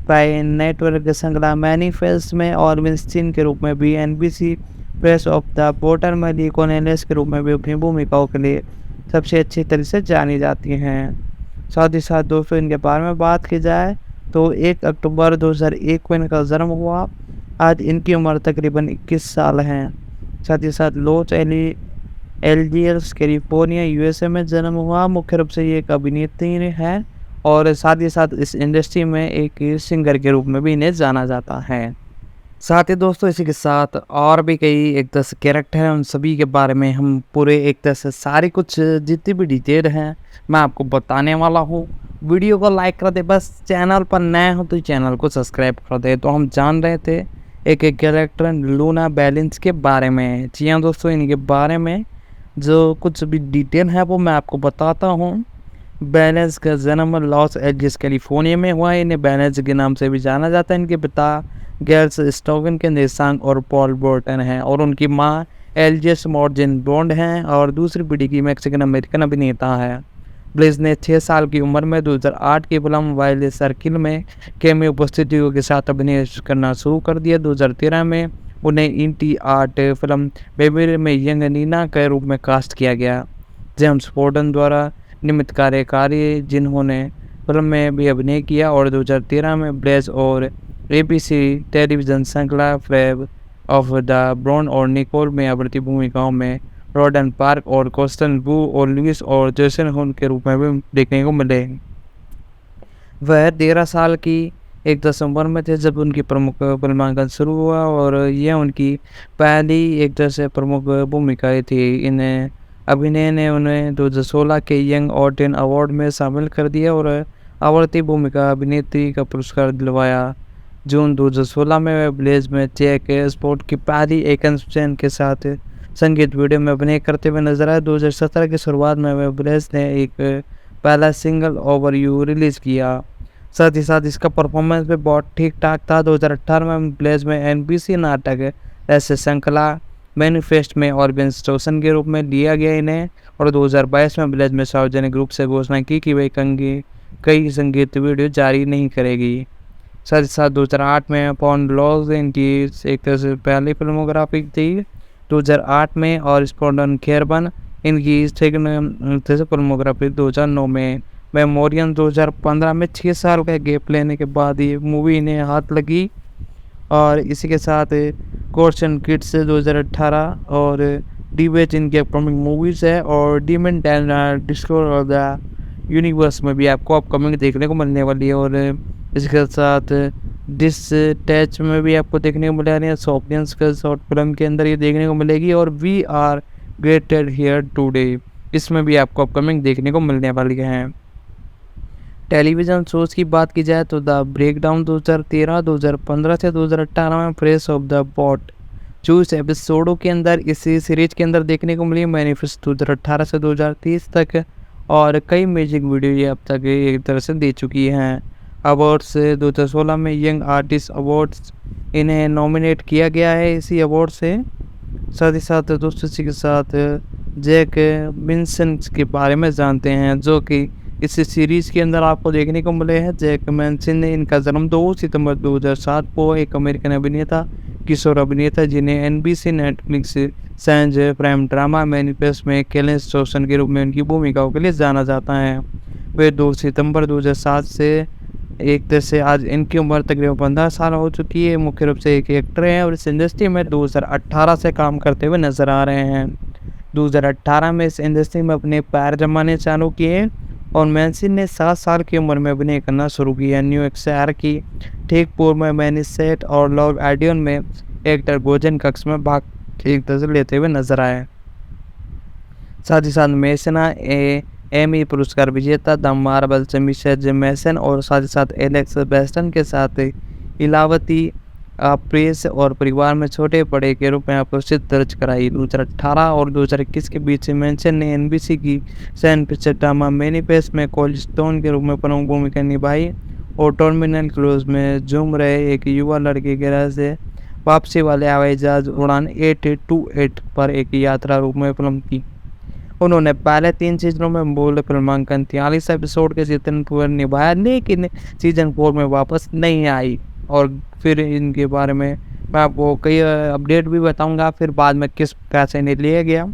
पाए नेटवर्क श्रृंखला मैनिफेस्ट में और विंस्टीन के रूप में भी NBC press of the voter में ली कॉर्नेलियस के रूप में भी अपनी भूमिकाओं के लिए सबसे अच्छी तरह से जानी जाती हैं। साथ ही साथ दोस्तों इनके बारे में बात की जाए तो 1 अक्टूबर 2001 को इनका जन्म हुआ। आज इनकी उम्र तकरीबन 21 साल है। साथ ही साथ लॉस एंजिल्स कैलिफोर्निया USA में जन्म हुआ। मुख्य रूप से ये एक अभिनेत्री है और साथ ही साथ इस इंडस्ट्री में एक सिंगर के रूप में भी इन्हें जाना जाता है। साथ ही दोस्तों इसी के साथ और भी कई एक तरह से कैरेक्टर हैं, उन सभी के बारे में हम पूरे एक तरह से सारी कुछ जितनी भी डिटेल हैं मैं आपको बताने वाला हूँ। वीडियो को लाइक कर दे, बस चैनल पर नए हो तो चैनल को सब्सक्राइब कर दे। तो हम जान रहे थे एक एक कैरेक्टर लूना बैलेंस के बारे में। जी हाँ दोस्तों, इनके बारे में जो कुछ भी डिटेल है वो मैं आपको बताता हूँ। बैलेंस का जन्म लॉस एंजिल्स कैलिफोर्निया में हुआ है। इन्हें बैलेंस के नाम से भी जाना जाता है। इनके पिता गेल्स स्टोगन के निर्देशांक और पॉल बोर्टन हैं और उनकी माँ एल्जियस मॉर्जिन बॉन्ड हैं और दूसरी पीढ़ी की मैक्सिकन अमेरिकन अभिनेता है। ब्लेज ने 6 साल की उम्र में 2008 की फिल्म वाइल्ड सर्किल में कैमियो उपस्थितियों के साथ अभिनय करना शुरू कर दिया। 2013 में उन्हें इंटी आर्ट फिल्म बेबी में यंग नीना के रूप में कास्ट किया गया। जेम्स फोर्डन द्वारा निमित्त कार्यकारी जिन्होंने फिल्म में भी अभिनय किया और 2013 में ब्लेज और ABC टेलीविज़न श्रृंखला फ्लेव ऑफ द ब्राउन और निकोल में आवर्ती भूमिकाओं में रॉडन पार्क और कोस्टन बू और लुइस और जेसन हुन के रूप में भी देखने को मिले। वह 13 साल की एक दिसंबर में थे जब उनकी प्रमुख फिल्मांकन शुरू हुआ और यह उनकी पहली एक तरह से प्रमुख भूमिकाएं थी। इन्हें अभिनय ने उन्हें 2016 के यंग ऑर्टेन अवार्ड में शामिल कर दिया और आवर्ती भूमिका अभिनेत्री का पुरस्कार दिलवाया। जून 2016 में वे ब्लेज में चेक स्पोर्ट की पहली एकन के साथ संगीत वीडियो में अभिनय करते हुए नजर आए। 2017 की शुरुआत में वे ब्लेज ने एक पहला सिंगल ओवर यू रिलीज किया। साथ ही साथ इसका परफॉर्मेंस भी बहुत ठीक ठाक था। 2018 में ब्लेज में NBC नाटक ऐसे श्रृंखला मैनिफेस्ट में ऑर्बिन स्टोसन के रूप में लिया गया इन्हें और 2022 में ब्लेज में सार्वजनिक रूप से घोषणा की कि वे कई संगीत वीडियो जारी नहीं करेगी। साथ ही साथ 2008 में पॉन लॉज इनकी एक तरह से पहली फिल्मोग्राफी थी 2008 में और स्पॉन्डन खेरबन इनकी फिल्मोग्राफी 2009 में। मेमोरियन 2015 में 6 साल का गैप लेने के बाद ये मूवी इन्हें हाथ लगी और इसी के साथ कोर्सन किड्स 2018 और डीवेज इनके अपकमिंग मूवीज़ है और demon discover of the universe में भी आपको अपकमिंग देखने को मिलने वाली है और इसके साथ डिसटैच में भी आपको देखने को मिला है। सॉपियंस का शॉर्ट फिल्म के अंदर ये देखने को मिलेगी और we are greeted here today इसमें भी आपको अपकमिंग देखने को मिलने वाली है। टेलीविज़न शोज़ की बात की जाए तो द ब्रेकडाउन 2013, 2015 से 2018 में प्रेस ऑफ द बॉट 24 एपिसोडों के अंदर इसी सीरीज के अंदर देखने को मिली। मैनिफेस्ट 2018 से 2030 तक, और कई म्यूजिक वीडियो ये अब तक एक तरह से दे चुकी हैं। अवार्ड्स 2016 में यंग आर्टिस्ट अवार्ड्स इन्हें नॉमिनेट किया गया है इसी अवार्ड से। साथ ही साथ दोस्तों इसी के साथ जैक विंसेंट के बारे में जानते हैं, जो कि इस सीरीज के अंदर आपको देखने को मिले हैं। जैक विंसेंट ने इनका जन्म 2 सितंबर 2007 को एक अमेरिकन अभिनेता, किशोर अभिनेता, जिन्हें NBC Netflix Sainj prime drama manifest में केलन स्टोसन के रूप में उनकी भूमिकाओं के लिए जाना जाता है। वे 2 सितंबर 2007 से एक तरह से आज इनकी उम्र तकरीबन 15 साल हो चुकी है। मुख्य रूप से एक एक्टर हैं और इस इंडस्ट्री में 2018 से काम करते हुए नजर आ रहे हैं। 2018 में इस इंडस्ट्री में अपने पैर जमाने चालू किए और मैंसिन ने 7 साल की उम्र में अभिनय करना शुरू किया। न्यूयॉर्क शहर की ठीक पूर्व में मैनी सेट और लॉर्ड एडियन में एक्टर भोजन कक्ष में भाग एक तरह से लेते हुए नजर आए। साथ ही साथ मेसना एमी पुरस्कार विजेता द मार्वल मिशेल मैसन और साथ ही साथ एलेक्स बेस्टन के साथ इलावती प्रेस और परिवार में छोटे बड़े के रूप में प्रसिद्ध दर्ज कराई। 2018 और 2021 के बीच मेंशन ने NBC की सैन पिक्चर ड्रामा मैनिफेस्ट में कोल्ड स्टोन के रूप में प्रमुख भूमिका निभाई और टर्मिनल क्लोज में झूम रहे एक युवा लड़के के घर से वापसी वाले हवाई जहाज उड़ान 828 पर एक यात्रा रूप में फिल्म की। उन्होंने पहले 3 सीजनों में मूल फिल्मांकन 43 एपिसोड के सीजन 4 निभाया, लेकिन सीजन 4 में वापस नहीं आई। और फिर इनके बारे में मैं आपको कई अपडेट भी बताऊंगा फिर बाद में किस कैसे इन्हें लिया गया।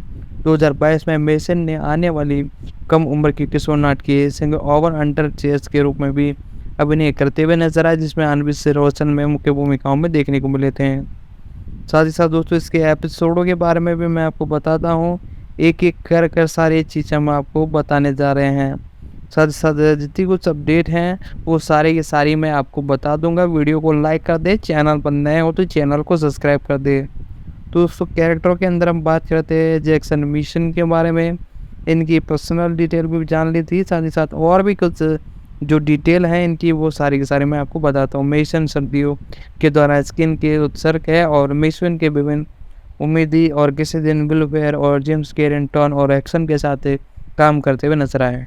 2022 में मेसन ने आने वाली कम उम्र की किशोर नाटकीय सिंग ओवर अंडर चेस के रूप में भी अभिनय करते हुए नजर आए, जिसमें अनविश रोशन में मुख्य भूमिकाओं में देखने को मिले थे। साथ ही साथ दोस्तों इसके एपिसोडों के बारे में भी मैं आपको बताता हूँ, एक एक कर सारी चीज़ें हम आपको बताने जा रहे हैं। साथ ही साथ जितनी कुछ अपडेट हैं वो सारी की सारी मैं आपको बता दूंगा। वीडियो को लाइक कर दे, चैनल पर नए हो तो चैनल को सब्सक्राइब कर दे। तो दोस्तों कैरेक्टरों के अंदर हम बात करते हैं जैक्सन मिशन के बारे में, इनकी पर्सनल डिटेल भी जान ली थी। साथ ही साथ और भी कुछ जो डिटेल है इनकी वो सारी की सारी मैं आपको बताता हूँ। मिशन सर्दियों के दौरान स्किन के उत्सर्ग है और मिशन के विभिन्न उम्मीदी और किसी दिन विलफेयर और जेम्स कैरेंटन और एक्शन के साथ काम करते हुए नजर आए।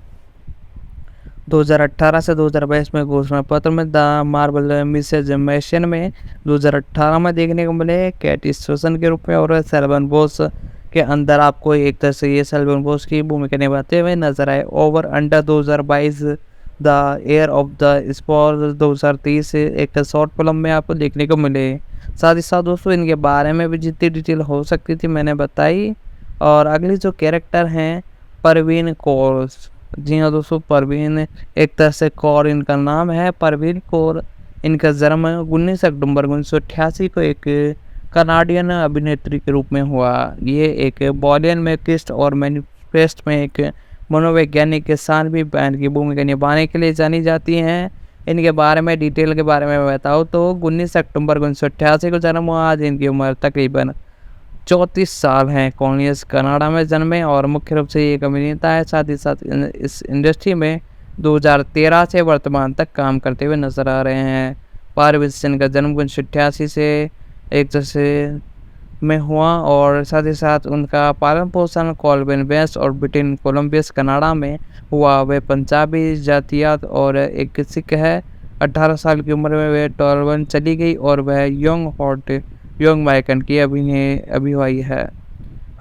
2018 से 2022 में घोषणा पत्र में द मार्वल मिसेज मैशन में 2018 में देखने को मिले कैटी स्टोसन के रूप में, और सेल्वन बोस के अंदर आपको एक तरह से ये सेल्वन बोस की भूमिका निभाते हुए नजर आए। Over under 2022 the air of the spar 2030 एक शॉर्ट फिल्म में आपको देखने को मिले। साथ ही साथ दोस्तों इनके बारे में भी जितनी डिटेल हो सकती थी मैंने बताई। और अगली जो कैरेक्टर हैं परवीन कौर, जी हाँ दोस्तों परवीन एक तरह से कौर इनका नाम है। परवीन कौर इनका जन्म 19 अक्टूबर 1988 को एक कनाडियन अभिनेत्री के रूप में हुआ। ये एक बॉलियन मेकिस्ट और मैनिफेस्ट में एक मनोवैज्ञानिक के साथ भी बहन की भूमिका निभाने के लिए जानी जाती हैं। इनके बारे में डिटेल के बारे में बताऊँ तो 19 अक्टूबर 1988 को जन्म हुआ। आज इनकी उम्र तकरीबन 34 साल हैं। कॉर्नियस कनाडा में जन्मे और मुख्य रूप से एक अभिनेता है। साथ ही साथ इस इंडस्ट्री में 2013 से वर्तमान तक काम करते हुए नजर आ रहे हैं। पारविसन का जन्म 1988 से एक जैसे में हुआ और साथ ही साथ उनका पालन पोषण कॉल्विन वेस्ट और ब्रिटेन कोलंबियस कनाडा में हुआ। वे पंजाबी जातियात और एक सिख है। 18 साल की उम्र में वे टॉर्बन चली गई और वह यंग माइकन की अभिनय है।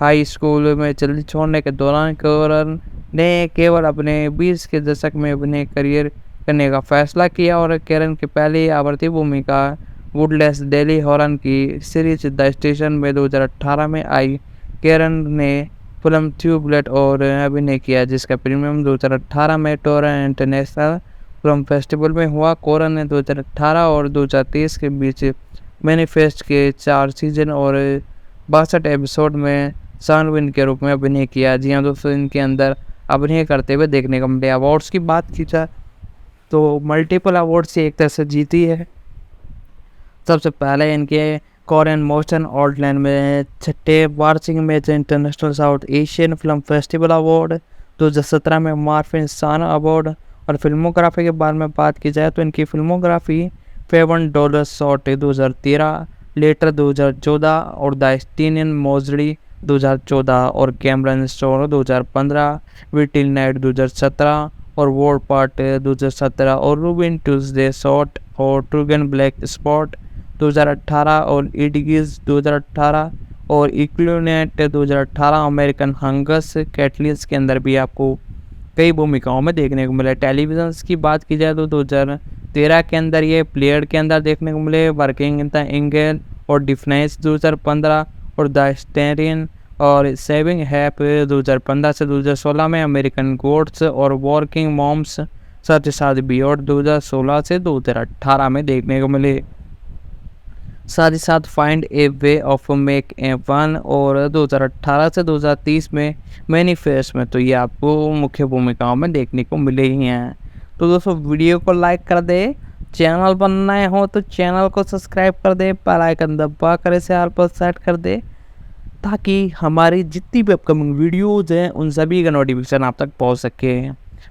हाई स्कूल में चलती छोड़ने के दौरान कौरन ने केवल अपने 20 के दशक में अभिनय करियर करने का फैसला किया और कैरन की पहली आवर्ती भूमिका वुडलेस डेली हॉरन की सीरीज द स्टेशन में 2018 में आई। कैरन ने फिल्म ट्यूबलाइट और अभिनय किया, जिसका प्रीमियम 2018 में टोरंटो इंटरनेशनल फिल्म फेस्टिवल में हुआ। कोरन ने 2018 और 2023 के बीच मैनिफेस्ट के 4 सीजन और 62 एपिसोड में सनविन के रूप में अभिनय किया। जी हाँ दोस्तों इनके अंदर अभिनय करते हुए देखने को मिले। अवार्ड्स की बात की जाए तो मल्टीपल अवार्ड से एक तरह से जीती है। सबसे पहले इनके कोरियन मोशन आउटलाइन में 6ठे वार्षिक मेज international south Asian film festival award, 2017 में मार्फिन सान अवार्ड। और फिल्मोग्राफी के बारे में बात की जाए तो इनकी फिल्मोग्राफी $7 शॉट 2013, लेटर 2014 और द स्टीनियन मोजड़ी 2014 और कैमरन स्टोर 2015, विटिल नाइट 2017 और वॉर पार्ट 2017 और रूबिन ट्यूसडे शॉट और ट्रूगन ब्लैक स्पॉट 2018 और इडगिज 2018 और इक्लूनेट 2018, अमेरिकन हंगस कैटलिस के अंदर भी आपको कई भूमिकाओं में देखने को मिले। टेलीविज़न की बात की जाए तो 2013 के अंदर ये प्लेयर के अंदर देखने को मिले, वर्किंग इन द एंगल और डिफेंस 2015 और द स्टेरियन और सेविंग हैप 2015 से 2016 में, अमेरिकन गोड्स और वर्किंग मॉम्स साथ ही साथ बियॉर्ड 2016 से 2018 में देखने को मिले। साथ ही साथ find A way of make a one और 2018 से 2030 में मैनिफेस्ट में, तो ये आपको मुख्य भूमिकाओं में देखने को मिले ही हैं। तो दोस्तों वीडियो को लाइक कर दे, चैनल पर नए हो तो चैनल को सब्सक्राइब कर दे, बेल आइकन दबा कर इसे ऑल पर सेट कर दे ताकि हमारी जितनी भी अपकमिंग वीडियोज़ हैं उन सभी का नोटिफिकेशन आप तक पहुंच सके।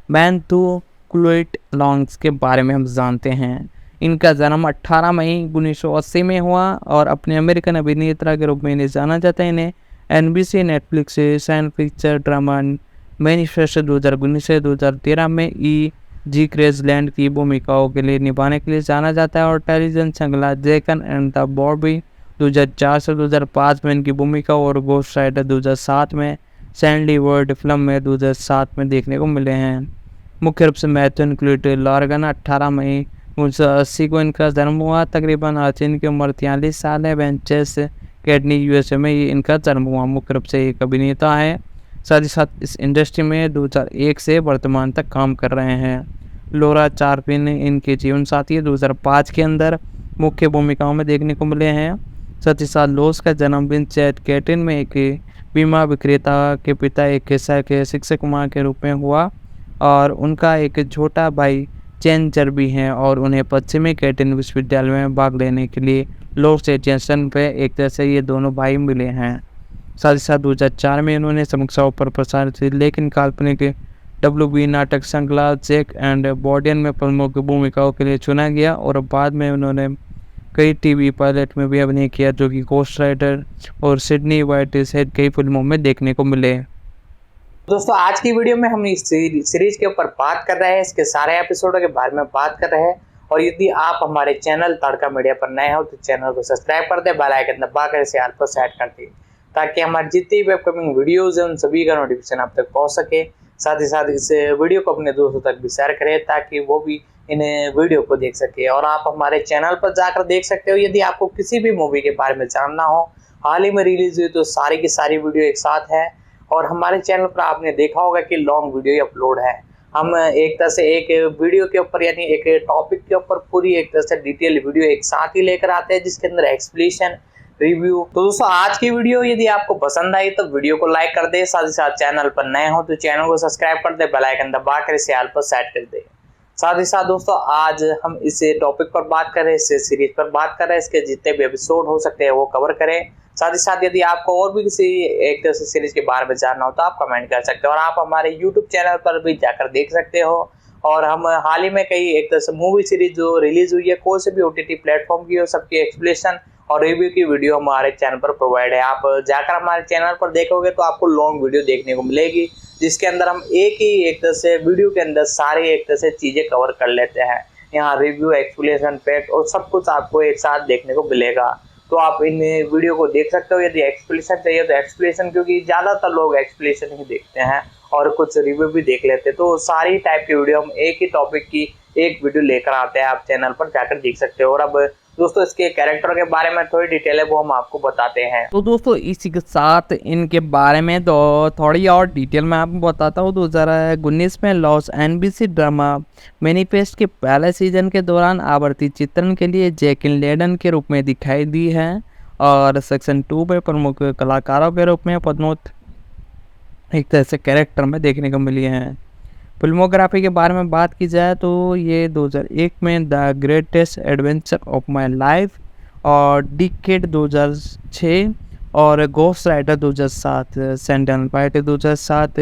मैन तो क्लोइट लॉन्ग्स के बारे में हम जानते हैं। इनका जन्म 18 मई 1980 में हुआ और अपने अमेरिकन अभिनेता के रूप में इन्हें जाना जाता है। इन्हें NBC, Netflix, science picture drama manifest 2019 से 2013 में E.G. क्रेजलैंड की भूमिकाओं के लिए निभाने के लिए जाना जाता है और टेलीविजन श्रृंखला जैकन एंड द बॉबी 2004 से 2005 में इनकी भूमिका और गोस्ट राइडर 2007 में, सैंडी वर्ल्ड फिल्म में 2007 में देखने को मिले हैं। मुख्य रूप से मैथ्यू क्लूट लॉर्गन 18 मई 1980 को इनका जन्म हुआ। तकरीबन आज इनकी उम्र 43 साल है। वेंचर्स कैटनी USA में ये इनका जन्म हुआ। मुख्य रूप से एक अभिनेता है, साथ ही साथ इस इंडस्ट्री में 2001 से वर्तमान तक काम कर रहे हैं। लोरा चारपिन इनके जीवन साथी 2005 के अंदर मुख्य भूमिकाओं में देखने को मिले हैं। साथ ही साथ लोस का जन्म विंसेंट कैटिन में एक बीमा विक्रेता के पिता एक शिक्षक माँ के रूप में हुआ और उनका एक छोटा भाई चेंजर भी हैं और उन्हें पश्चिमी कैटिन विश्वविद्यालय में भाग लेने के लिए लॉस एजेंशन पे एक तरह से ये दोनों भाई मिले हैं। साथ ही साथ 2004 में इन्होंने समीक्षाओं पर प्रसारित लेकिन काल्पनिक WB नाटक श्रृंखला जैक एंड बॉर्डियन में प्रमुख भूमिकाओं के लिए चुना गया और बाद में उन्होंने कई टीवी पायलट में भी अभिनय किया जो कि घोस्ट राइडर और सिडनी वाइट सहित कई फिल्मों में देखने को मिले।
दोस्तों आज की वीडियो में हम इस सीरीज के ऊपर बात कर रहे हैं, इसके सारे एपिसोडों के बारे में बात कर रहे हैं। और यदि आप हमारे चैनल तड़का मीडिया पर नए हो तो चैनल को सब्सक्राइब कर दे, बेल आइकन दबा कर इसे ऑल पर सेट कर दे ताकि हमारी जितनी भी अपकमिंग वीडियोज हैं उन सभी का नोटिफिकेशन आप तक पहुंच सके। साथ ही साथ इस वीडियो को अपने दोस्तों तक भी शेयर करें ताकि वो भी इन वीडियो को देख सके। और आप हमारे चैनल पर जाकर देख सकते हो यदि आपको किसी भी मूवी के बारे में जानना हो, हाल ही में रिलीज हुई तो सारी की सारी वीडियो एक साथ है। और हमारे चैनल पर आपने देखा होगा कि लॉन्ग वीडियो अपलोड है। हम एक तरह से एक वीडियो के ऊपर यानी एक टॉपिक के ऊपर पूरी एक तरह से डिटेल वीडियो एक साथ ही लेकर आते हैं जिसके अंदर एक्सप्लेनेशन रिव्यू। तो दोस्तों आज की वीडियो यदि आपको पसंद आई तो वीडियो को लाइक कर दे, साथ ही साथ चैनल पर नए हो तो चैनल को सब्सक्राइब कर दे, बेल आइकन दबा कर इसे ऑल पर सेट कर दे। साथ ही साथ दोस्तों आज हम इस टॉपिक पर बात कर रहे हैं, इस सीरीज पर बात कर रहे हैं, इसके जितने भी एपिसोड हो सकते हैं वो कवर करें। साथ ही साथ यदि आपको और भी किसी एक तरह से सीरीज के बारे में जानना हो तो आप कमेंट कर सकते हो और आप हमारे YouTube चैनल पर भी जाकर देख सकते हो। और हम हाल ही में कई एक तरह से मूवी सीरीज जो रिलीज हुई है कोई से भी OTT प्लेटफॉर्म की हो सबकी एक्सप्लेनेशन और रिव्यू की वीडियो हमारे चैनल पर प्रोवाइड है। आप जाकर हमारे चैनल पर देखोगे तो आपको लॉन्ग वीडियो देखने को मिलेगी जिसके अंदर हम एक तरह से वीडियो के अंदर सारी एक तरह से चीज़ें कवर कर लेते हैं। यहाँ रिव्यू, एक्सप्लेनेशन, फैक्ट और सब कुछ आपको एक साथ देखने को मिलेगा। तो आप इन वीडियो को देख सकते हो। यदि एक्सप्लेनेशन चाहिए तो एक्सप्लेनेशन, क्योंकि ज़्यादातर लोग एक्सप्लेनेशन ही देखते हैं और कुछ रिव्यू भी देख लेते हैं। तो सारी टाइप की वीडियो हम एक ही टॉपिक की एक वीडियो लेकर आते हैं, आप चैनल पर जाकर देख सकते हो। और अब दोस्तों इसके कैरेक्टर के बारे में थोड़ी डिटेल है वो हम आपको बताते हैं।
तो दोस्तों इसी के साथ इनके बारे में तो थोड़ी और डिटेल में आपको बताता हूँ। 2019 में लॉस NBC ड्रामा मैनिफेस्ट के पहले सीजन के दौरान आवर्ती चित्रण के लिए जैकिन लेडन के रूप में दिखाई दी है और सेक्शन 2 में प्रमुख कलाकारों के रूप में पदोन्नत एक तरह से कैरेक्टर में देखने को मिली हैं। फिल्मोग्राफी के बारे में बात की जाए तो ये 2001 में the greatest adventure of my life और डिकेड 2006 और घोस्ट राइडर 2007, सैंडल वाइट 2007,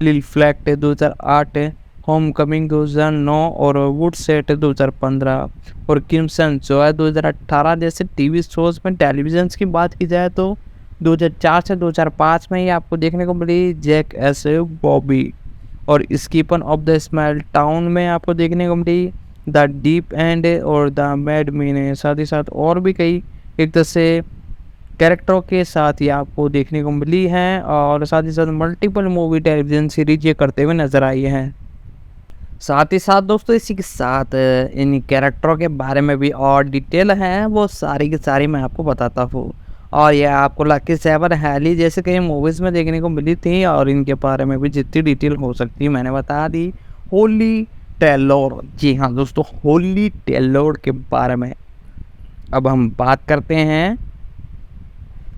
लिल फ्लैक्ट 2008, होम कमिंग 2009 और वुड सेट 2015 और क्रिम्सन जॉय 2018 जैसे टीवी शोज में टेलीविजन की बात की जाए तो 2004 से 2005 में ही आपको देखने को मिली जैक एस बॉबी और स्कीपन ऑफ द स्मॉल टाउन में आपको देखने को मिली द डीप एंड और द मैड मीन। साथ ही साथ और भी कई एक तरह से कैरेक्टरों के साथ ये आपको देखने को मिली हैं और साथ ही साथ मल्टीपल मूवी टेलीविजन सीरीज ये करते हुए नजर आई हैं। साथ ही साथ दोस्तों इसी के साथ इन कैरेक्टरों के बारे में भी और डिटेल हैं वो सारी की सारी मैं आपको बताता हूँ। और ये आपको लकी सेवन हैली जैसे कई मूवीज़ में देखने को मिली थी और इनके बारे में भी जितनी डिटेल हो सकती है मैंने बता दी। होली टेलर, जी हाँ दोस्तों, होली टेलर के बारे में अब हम बात करते हैं,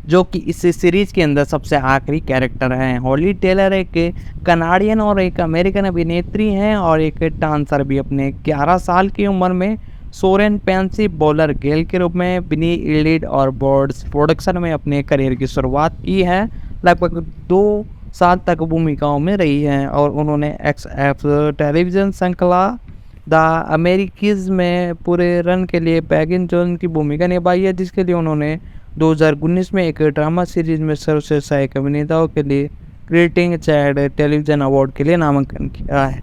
जो कि इस सीरीज के अंदर सबसे आखिरी कैरेक्टर हैं। हॉली टेलर एक कनाडियन और एक अमेरिकन अभिनेत्री हैं और एक डांसर भी। अपने 11 साल की उम्र में सोरेन पेंसी बॉलर गेल के रूप में बिनी लीड और बोर्ड्स प्रोडक्शन में अपने करियर की शुरुआत की है। लगभग 2 साल तक भूमिकाओं में रही हैं और उन्होंने XF टेलीविजन श्रृंखला द अमेरिकीज में पूरे रन के लिए पैगिन जोन की भूमिका निभाई है, जिसके लिए उन्होंने 2019 में एक ड्रामा सीरीज में सर्वश्रेष्ठ सहायक अभिनेताओं के लिए क्रिएटिंग चाइल्ड टेलीविजन अवार्ड के लिए नामांकन किया है।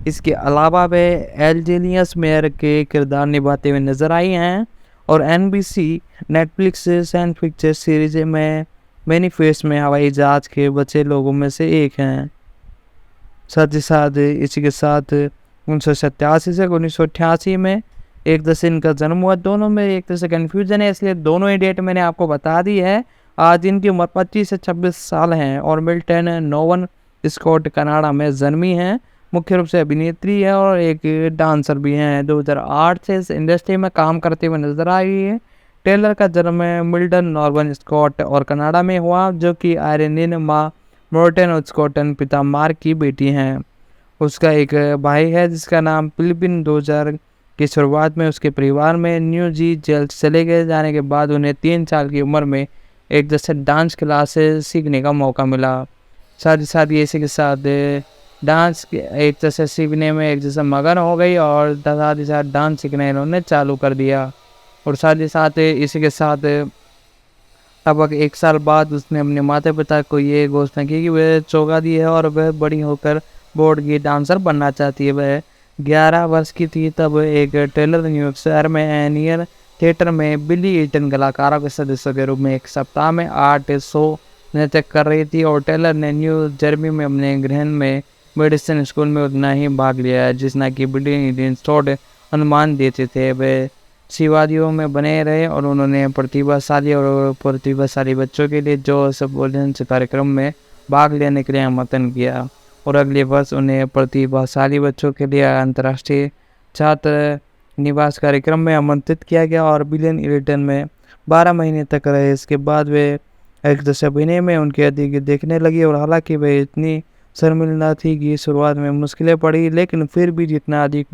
इसके अलावा वे एल्जेलियस मेयर के किरदार निभाते हुए नजर आई हैं और NBC Netflix science fiction series में मैनिफेस्ट में हवाई जहाज के बचे लोगों में से एक हैं। साथ ही साथ इसी के साथ 1987 से 1988 में एक तरह से इनका जन्म हुआ। दोनों में एक तरह से कन्फ्यूजन है, इसलिए दोनों ही डेट मैंने आपको बता दी है। आज इनकी उम्र 25 से 26 साल हैं और मिल्टन नोवन स्कॉट कनाडा में जन्मी हैं। मुख्य रूप से अभिनेत्री है और एक डांसर भी हैं। 2008 से इस इंडस्ट्री में काम करते हुए नजर आई है। टेलर का जन्म मिल्टन नॉर्वन स्कॉट और कनाडा में हुआ, जो कि आयरनिन माँ मोर्टन और स्कॉटन पिता मार्क की बेटी हैं। उसका एक भाई है जिसका नाम फिलिपिन। 2000 की शुरुआत में उसके परिवार में न्यू जी जेल चले गए जाने के बाद उन्हें 3 साल की उम्र में एक जैसे डांस क्लासेस सीखने का मौका मिला। साथ ही साथ ये इसी के साथ डांस एक जैसे सीखने में एक जैसे मगन हो गई और साथ ही साथ डांस सीखना इन्होंने चालू कर दिया। और साथ ही साथ इसी के साथ लगभग 1 साल बाद उसने अपने माता पिता को ये घोषणा की कि वह चौगादी है और वह बड़ी होकर बोर्ड की डांसर बनना चाहती है। वह 11 वर्ष की थी तब एक टेलर न्यूयॉर्क शहर में एनियर थिएटर में बिली ईटन कलाकारों के सदस्य के रूप में एक सप्ताह में 8 शो नृत्य कर रही थी और टेलर ने न्यू जर्सी में अपने गृह में मेडिसिन स्कूल में उतना ही भाग लिया है जितना कि बिली ईटन शॉर्ट अनुमान देते थे। वे शिवादियों में बने रहे और उन्होंने प्रतिभाशाली बच्चों के लिए जो सबोर्डिनेट कार्यक्रम में भाग लेने के लिए आमंत्रण किया और अगले वर्ष उन्हें प्रतिभाशाली बच्चों के लिए अंतर्राष्ट्रीय छात्र निवास कार्यक्रम में आमंत्रित किया गया और बिलियन इलिटन में 12 महीने तक रहे। इसके बाद वे एक अभिनय में उनके अधिक देखने लगी और हालांकि वे इतनी शर्मिंदा थी कि शुरुआत में मुश्किलें पड़ी, लेकिन फिर भी जितना अधिक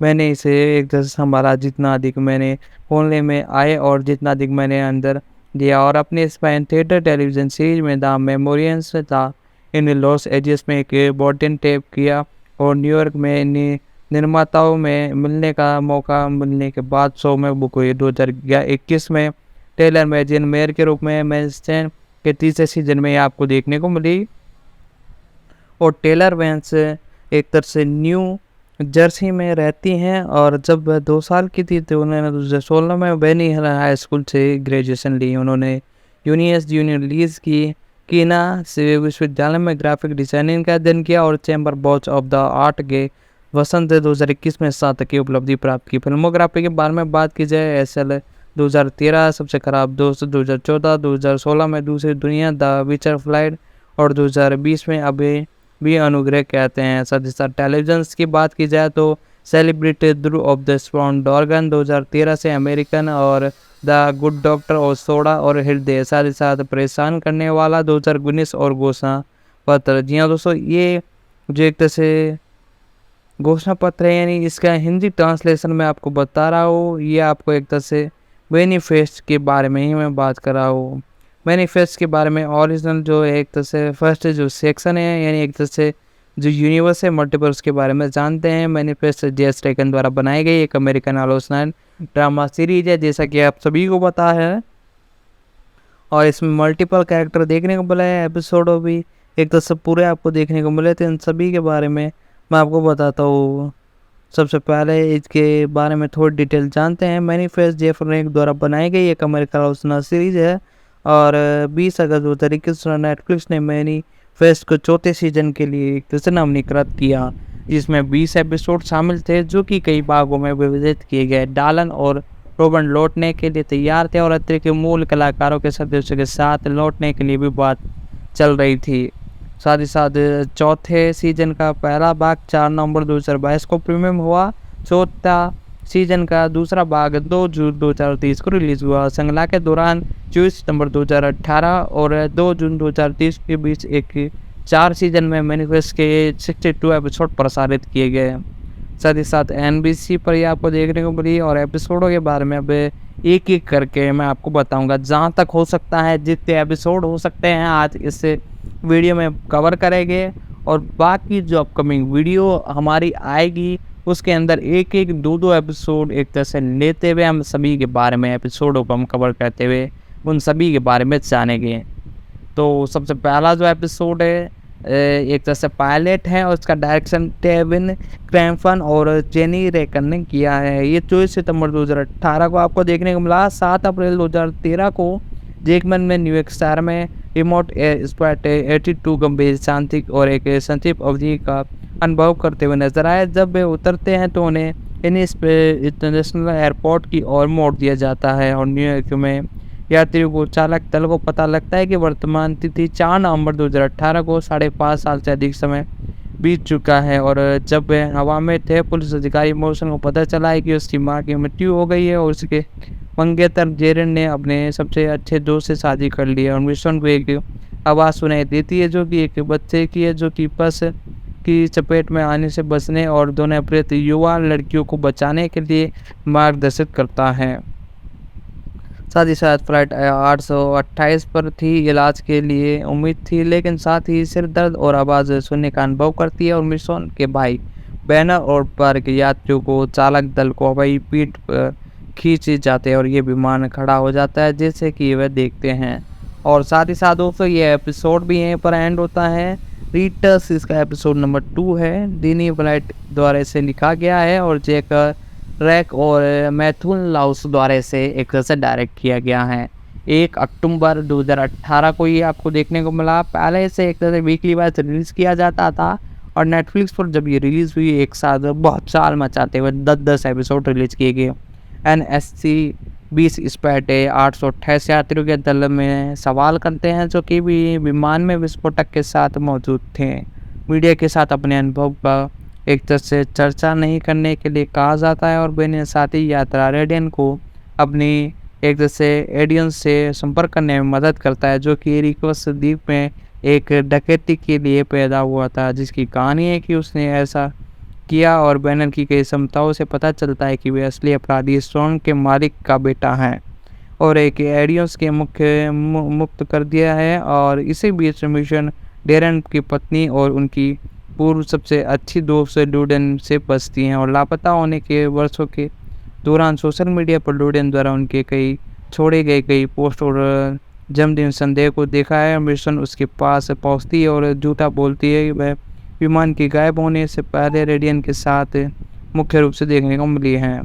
मैंने इसे एक तरह से संभाला, जितना अधिक मैंने खोलने में आए और जितना अधिक मैंने अंदर दिया और अपने स्पाइन थिएटर टेलीविजन सीरीज में द मेमोरियंस था इन लॉस एंजेलिस में एक बॉटन टेप किया और न्यूयॉर्क में निर्माताओं में मिलने का मौका मिलने के बाद शो में बुक हुई। 2021 में टेलर मैजिन मेयर के रूप में मैनस्टैन के तीसरे सीजन में आपको देखने को मिली और टेलर वेंस एक तरह से न्यू जर्सी में रहती हैं और जब वह 2 साल की थी तो उन्होंने 2016 में बेनी हाई स्कूल से ग्रेजुएशन ली। उन्होंने जूनियर लीज की कीना से विश्वविद्यालय में ग्राफिक डिजाइनिंग का अध्ययन किया और चैम्बर बॉच ऑफ द आर्ट के वसंत 2021 में स्नातक की उपलब्धि प्राप्त की। फिल्मोग्राफी के बारे में बात की जाए, SL 2013 सबसे खराब दोस्त, 2014 2016 में दूसरी दुनिया द विचर फ्लाइट और 2020 में अभी भी अनुग्रह कहते हैं। साथ ही साथ टेलीविजन की बात की जाए तो सेलिब्रिटी ध्रुव ऑफ द स्पॉन डॉर्गन 2013 से अमेरिकन और द गुड डॉक्टर और सोडा और हृदय, साथ ही साथ परेशान करने वाला 2019 और घोषणा पत्र। जी हाँ दोस्तों, ये जो एक तरह से घोषणा पत्र है यानी इसका हिंदी ट्रांसलेशन मैं आपको बता रहा हूँ। ये आपको एक तरह से मैनिफेस्ट के बारे में ही मैं बात कर रहा हूँ। मैनिफेस्ट के बारे में ओरिजिनल जो एक तरह से फर्स्ट जो सेक्शन है यानी एक तरह से जो यूनिवर्स है मल्टीवर्स के बारे में जानते हैं। मैनिफेस्ट जे स्ट्रैकन द्वारा बनाई गई एक अमेरिकन आलोचना ड्रामा सीरीज है, जैसा कि आप सभी को पता है। और इसमें मल्टीपल कैरेक्टर देखने को मिला है, एपिसोड भी एक तरह से पूरे आपको देखने को मिले थे। इन सभी के बारे में मैं आपको बताता हूँ। सबसे पहले इसके बारे में थोड़ी डिटेल जानते हैं। मैनिफेस्ट जे फ्रैंक द्वारा बनाई गई एक अमेरिकन आलोचना सीरीज है और 20 अगस्त 2021 को नेटफ्लिक्स ने मैनिफेस्ट को चौथे सीजन के लिए एक तरह से नामांकित किया, जिसमें 20 एपिसोड शामिल थे जो कि कई भागों में विभाजित किए गए। डालन और रोबन लौटने के लिए तैयार थे और अतिरिक्त मूल कलाकारों के सदस्यों के साथ लौटने के लिए भी बात चल रही थी। साथ ही साथ चौथे सीजन का पहला भाग 4 नवंबर 2022 को प्रीमियम हुआ। चौथा सीजन का दूसरा भाग 2 जून 2030 को रिलीज हुआ। श्रृंखला के दौरान 24 सितंबर 2018 और 2 जून 2030 के बीच एक 4 सीजन में मैनिफेस्ट के 62 एपिसोड प्रसारित किए गए। साथ ही साथ NBC पर ही आपको देखने को मिली और एपिसोडों के बारे में अब एक एक करके मैं आपको बताऊंगा। जहाँ तक हो सकता है जितने एपिसोड हो सकते हैं आज इस वीडियो में कवर करेंगे, और बाकी जो अपकमिंग वीडियो हमारी आएगी उसके अंदर एक एक दो दो एपिसोड एक तरह से लेते हुए हम सभी के बारे में एपिसोडों को हम कवर करते हुए उन सभी के बारे में जानेंगे। तो सबसे पहला जो एपिसोड है एक तरह से पायलट है और उसका डायरेक्शन टेविन क्रैम्पटन और जेनी रेकन ने किया है। ये 24 सितंबर 2018 को आपको देखने को मिला। 7 अप्रैल 2013 को जेकमैन में न्यूयॉर्क शहर में रिमोट स्पॉट 82 गंभीर शांति और एक संक्षिप्त अवधि का अनुभव करते हुए नजर आए। जब वे उतरते हैं तो उन्हें इंटरनेशनल एयरपोर्ट की ओर मोड़ दिया जाता है और न्यूयॉर्क में यात्रियों को चालक दल को पता लगता है कि वर्तमान तिथि 4 नवंबर 2018 को 5.5 साल से अधिक समय बीत चुका है। और जब वे हवा में थे, पुलिस अधिकारी मॉर्सन को पता चला है कि उसकी मां की मृत्यु हो गई है और उसके मंगेतर जेरन ने अपने सबसे अच्छे दोस्त से शादी कर ली है। और मिशन को एक आवाज़ सुनाई देती है जो कि एक बच्चे की है, जो कि बस की चपेट में आने से बचने और दोनों अपराधित युवा लड़कियों को बचाने के लिए मार्गदर्शित करता है। साथ ही साथ फ्लाइट 828 पर थी, इलाज के लिए उम्मीद थी, लेकिन साथ ही सिर दर्द और आवाज़ सुनने का अनुभव करती है। और मिशन के भाई बैनर और पर के यात्रियों को चालक दल को हवाई पीठ पर खींचे जाते हैं और ये विमान खड़ा हो जाता है जैसे कि वह देखते हैं। और साथ ही साथ दोस्तों ये एपिसोड भी यहीं पर एंड होता है। रीटर्स इसका एपिसोड नंबर 2 है। डीनी ब्लाइट द्वारा इसे लिखा गया है और जैक रैक और मैथुन लाउस द्वारा इसे एक तरह से डायरेक्ट किया गया है। 1 अक्टूबर 2018 को ये आपको देखने को मिला। पहले इसे एक तरह से वीकली वाइज रिलीज़ किया जाता था और नेटफ्लिक्स पर जब ये रिलीज़ हुई एक साथ बहुत चाल मचाते हुए 10-10 एपिसोड रिलीज़ किए गए। NSC 20 स्पैट 828 यात्रियों के दल में सवाल करते हैं जो कि भी विमान में विस्फोटक के साथ मौजूद थे। मीडिया के साथ अपने अनुभव का एक तरह से चर्चा नहीं करने के लिए कहा जाता है और बेने साथी यात्रा रेडियन को अपनी एक तरह से एडियंस से संपर्क करने में मदद करता है, जो कि रिक्वस द्वीप में एक डकैती के लिए पैदा हुआ था, जिसकी कहानी है कि उसने ऐसा किया और बैनर की कई क्षमताओं से पता चलता है कि वे असली अपराधी स्टोन के मालिक का बेटा है और एक एडियंस के मुक्त कर दिया है। और इसी बीच मिशन डेरन की पत्नी और उनकी पूर्व सबसे अच्छी दोस्त लूडेन से बचती हैं और लापता होने के वर्षों के दौरान सोशल मीडिया पर लूडेन द्वारा उनके कई छोड़े गए कई पोस्ट और जन्मदिन संदेह को देखा है। मिशन उसके पास पहुंचती है और झूठा बोलती है। वह विमान के गायब होने से पहले रेडियन के साथ मुख्य रूप से देखने को मिली हैं।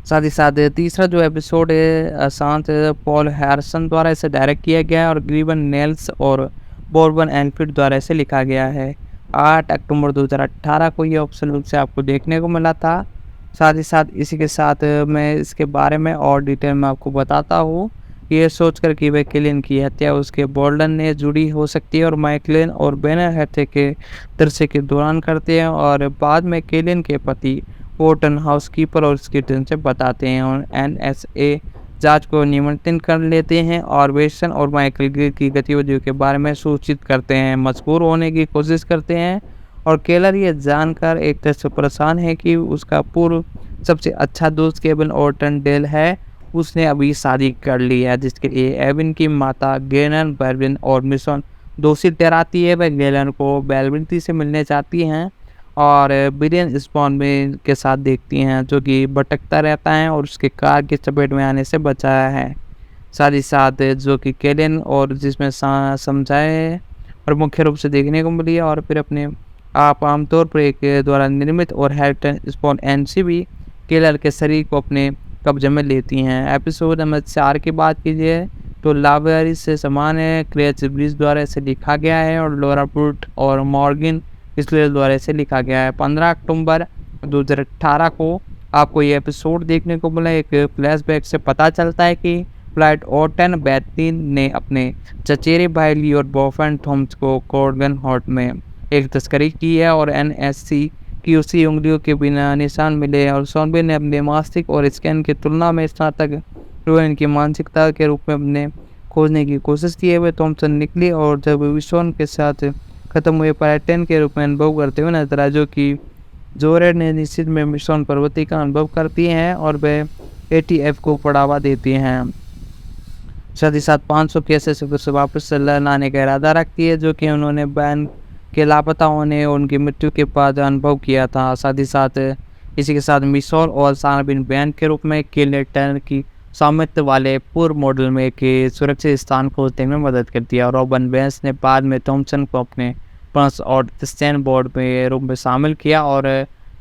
साथ ही साथ तीसरा जो एपिसोड है अशांत पॉल हैरिसन द्वारा इसे डायरेक्ट किया गया है और ग्रीवन नेल्स और बॉर्बन एनफील्ड द्वारा इसे लिखा गया है। 8 अक्टूबर 2018 को ये ऑप्शन रूप से आपको देखने को मिला था। साथ ही साथ इसी के साथ मैं इसके बारे में और डिटेल में आपको बताता हूँ। ये सोचकर कि वह किलियन की हत्या उसके बोल्डन ने जुड़ी हो सकती है और माइकलिन और बैनर हत्या के दृश्य के दौरान करते हैं और बाद में किलियन के पति वोटन हाउसकीपर और उसकी टीम से बताते हैं और NSA जांच को निमंत्रित कर लेते हैं और वेस्टन और माइकल ग्रीड की गतिविधियों के बारे में सूचित करते हैं, मजबूर होने की कोशिश करते हैं। और केलर ये जानकर एक तरह से परेशान है कि उसका पूर्व सबसे अच्छा दोस्त केविन ऑर्टन डेल है, उसने अभी शादी कर ली है, जिसके लिए एविन की माता गेनन बर्विन और मिशन दोषी ठहराती है। वह गैलन को बेलविंटी से मिलने चाहती हैं और बिलियन स्पॉन में के साथ देखती हैं, जो कि भटकता रहता है और उसके कार की चपेट में आने से बचाया है। साथ ही साथ जो कि केलियन और जिसमें समझाए और मुख्य रूप से देखने को मिली है। और फिर अपने आप आमतौर पर एक द्वारा निर्मित और हैल्टन स्पॉन एनसी भी केलर के शरीर को अपने कब्जे में लेती हैं। एपिसोड नंबर 4 की बात कीजिए तो लावेरी से समान है, क्रेच ब्रिज द्वारा इसे लिखा गया है और लोरा पुट और मॉर्गन इसलिए द्वारा इसे लिखा गया है। 15 अक्टूबर 2018 को आपको ये एपिसोड देखने को मिला। एक फ्लैशबैक से पता चलता है कि फ्लाइट ऑर्टन बैथिन ने अपने चचेरे भाई ली और बॉयफ्रेंड थॉमस को कॉर्गन हॉट में एक तस्करी की है और एनएससी की उसी उंगलियों के बिना निशान मिले और सोनबे ने अपने मास्टिक और स्कैन की तुलना में स्नातक रोहन की मानसिकता के रूप में अपने खोजने की कोशिश की है। वे थॉमसन निकली और जब विशोन के साथ खत्म हुए पर्यटन के रूप में अनुभव करते हुए नजर आए, जो कि जोरेड ने निश्चित में मिशन पर्वती का अनुभव करती हैं और वे एटीएफ को बढ़ावा देती हैं। साथ ही साथ 500 केसेस से वापस लाने का इरादा रखती है, जो कि उन्होंने बैन के लापता होने और उनकी मृत्यु के बाद अनुभव किया था। साथ ही साथ इसी के साथ मिशोल और सानबिन बैन के रूप में किलेटन की स्वामित्व वाले पूर्व मॉडल में एक सुरक्षित स्थान खोजने में मदद करती है। और रॉबन बेंस ने बाद में थॉमसन को अपने पंच और स्टैंड बोर्ड में रूप में शामिल किया और